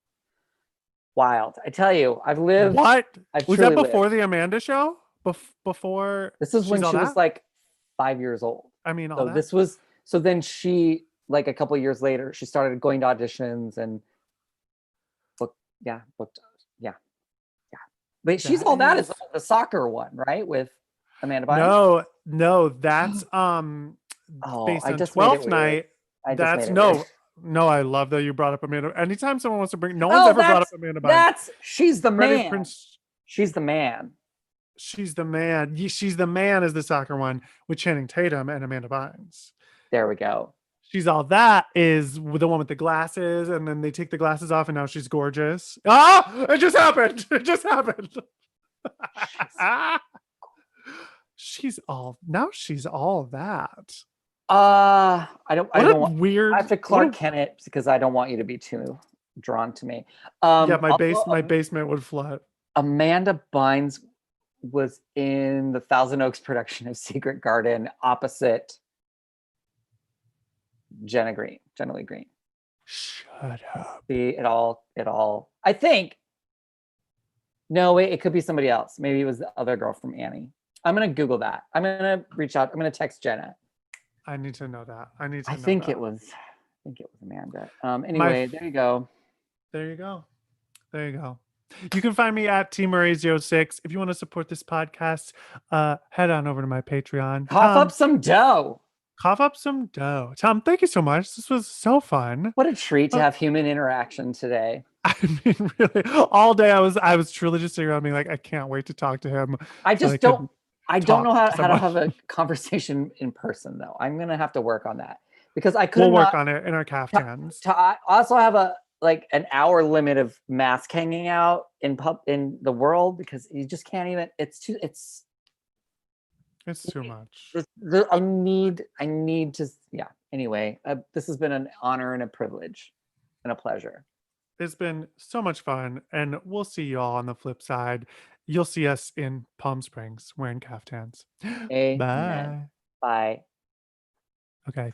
Wild. I tell you, What? I've Was that truly before lived. the Amanda show? Before This is She's when All she was That? like 5 years old. I mean, all So that? so then she, like a couple years later, she started going to auditions and booked, yeah. But she's That all that is is the soccer one, right? With Amanda Bynes. no, that's Oh, based I on just made it 12th weird. Night. I just That's made it weird. no, I love that you brought up Amanda. Anytime someone wants to bring, no one's Oh, ever brought up Amanda Bynes. she's the Freddie man. Prince, She's the man. she's the man. She's the man is the soccer one with Channing Tatum and Amanda Bynes. There we go. She's all that is the one with the glasses, and then they take the glasses off, and now she's gorgeous. Oh, it just happened. It just happened. She's all that. I What a don't want. I weird. have to What Clark a, Kent it because I don't want you to be too drawn to me. yeah, Also, my basement would flood. Amanda Bynes was in the Thousand Oaks production of Secret Garden opposite Jenna Lee Green. Shut up. See, it all. I think. No, wait, it could be somebody else. Maybe it was the other girl from Annie. I'm gonna Google that. I'm gonna reach out. I'm gonna text Jenna. I need to know that. I think it was Amanda. My Anyway, there you go. There you go. There you go. You can find me at tmurray06. If you want to support this podcast, head on over to my Patreon. Cough up some dough. Cough up some dough. Tom, thank you so much. This was so fun. What a treat to Oh, have human interaction today. I mean, really, all day I was truly just sitting around being like, I can't wait to talk to him I so I just don't could I don't know talk to how to someone. have a conversation in person though. I'm gonna have to work on that because I could We'll not work on it in our caftans. I also have a like an hour limit of mask hanging out in the world because you just can't even It's too much. I need to yeah. Anyway, this has been an honor and a privilege and a pleasure. It's been so much fun, and we'll see you all on the flip side. You'll see us in Palm Springs wearing caftans. Amen. Bye. Bye. Okay.